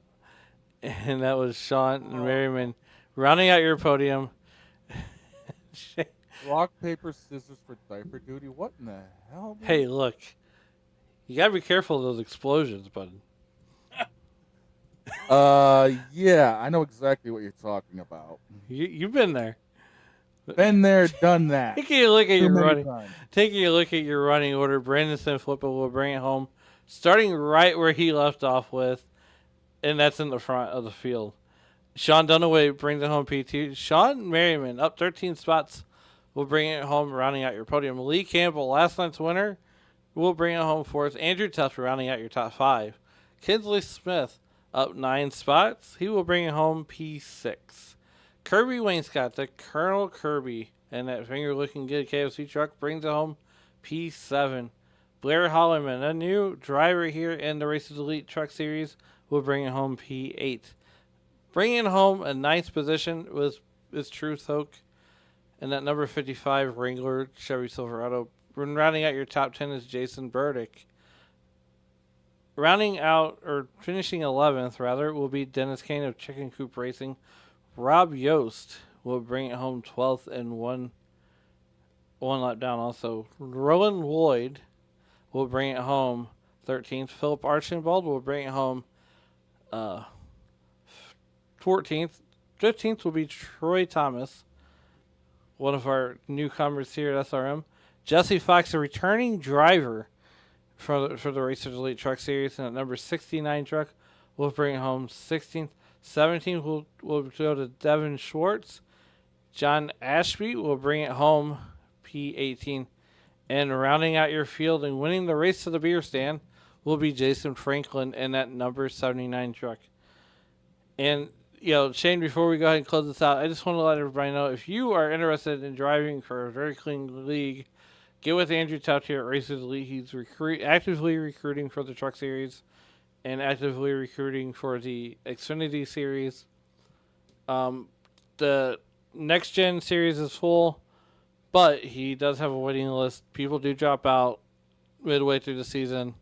And that was Sean and Merriman rounding out your podium. Rock, paper, scissors for diaper duty. What in the hell? Dude? Hey, look. You got to be careful of those explosions, bud. Yeah, I know exactly what you're talking about. You've been there. Been there, done that. Taking a look at Too your many running. times. Taking a look at your running order, Brandon Sanfilippo will bring it home, starting right where he left off with, and that's in the front of the field. Sean Dunaway brings it home P2. Sean Merriman, up 13 spots, will bring it home, rounding out your podium. Lee Campbell, last night's winner, will bring it home for us. Andrew Tuft, rounding out your top 5. Kinsley Smith, up 9 spots. He will bring it home P6. Kirby Wainscott, the Colonel Kirby, and that finger looking good KFC truck brings it home P7. Blair Holloman, a new driver here in the Races Elite Truck Series, will bring it home P8. Bringing home a 9th position was Truth Hoke, and that number 55 Wrangler Chevy Silverado. Rounding out your top 10 is Jason Burdick. Rounding out, or finishing 11th, rather, will be Dennis Kane of Chicken Coop Racing. Rob Yost will bring it home 12th and one lap down also. Roland Lloyd will bring it home 13th. Philip Archambault will bring it home 14th. 15th will be Troy Thomas, one of our newcomers here at SRM. Jesse Fox, a returning driver for the Racers Elite Truck Series, and at number 69 truck will bring it home 16th. 17th will go to Devin Schwartz. John Ashby will bring it home P18. And rounding out your field and winning the race to the beer stand will be Jason Franklin in that number 79 truck. And, Shane, before we go ahead and close this out, I just want to let everybody know, if you are interested in driving for a very clean league, get with Andrew Tuft here at Racers Elite. He's actively recruiting for the Truck Series and actively recruiting for the Xfinity Series. The Next Gen Series is full, but he does have a waiting list. People do drop out midway through the season,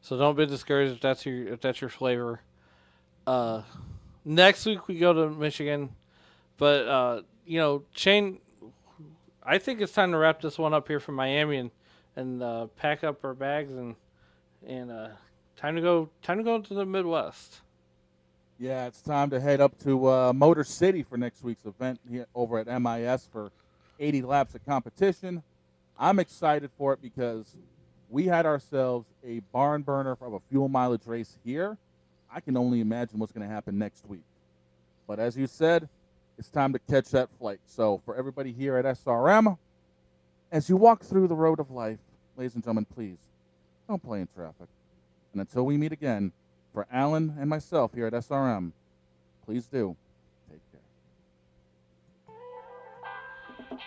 so don't be discouraged if that's your flavor. Next week we go to Michigan, but Shane, I think it's time to wrap this one up here from Miami and pack up our bags and time to go to the Midwest. Yeah, it's time to head up to Motor City for next week's event here over at MIS for 80 laps of competition. I'm excited for it because we had ourselves a barn burner of a fuel mileage race here. I can only imagine what's going to happen next week. But as you said, it's time to catch that flight. So for everybody here at SRM, as you walk through the road of life, ladies and gentlemen, please don't play in traffic. And until we meet again, for Alan and myself here at SRM, please do take care.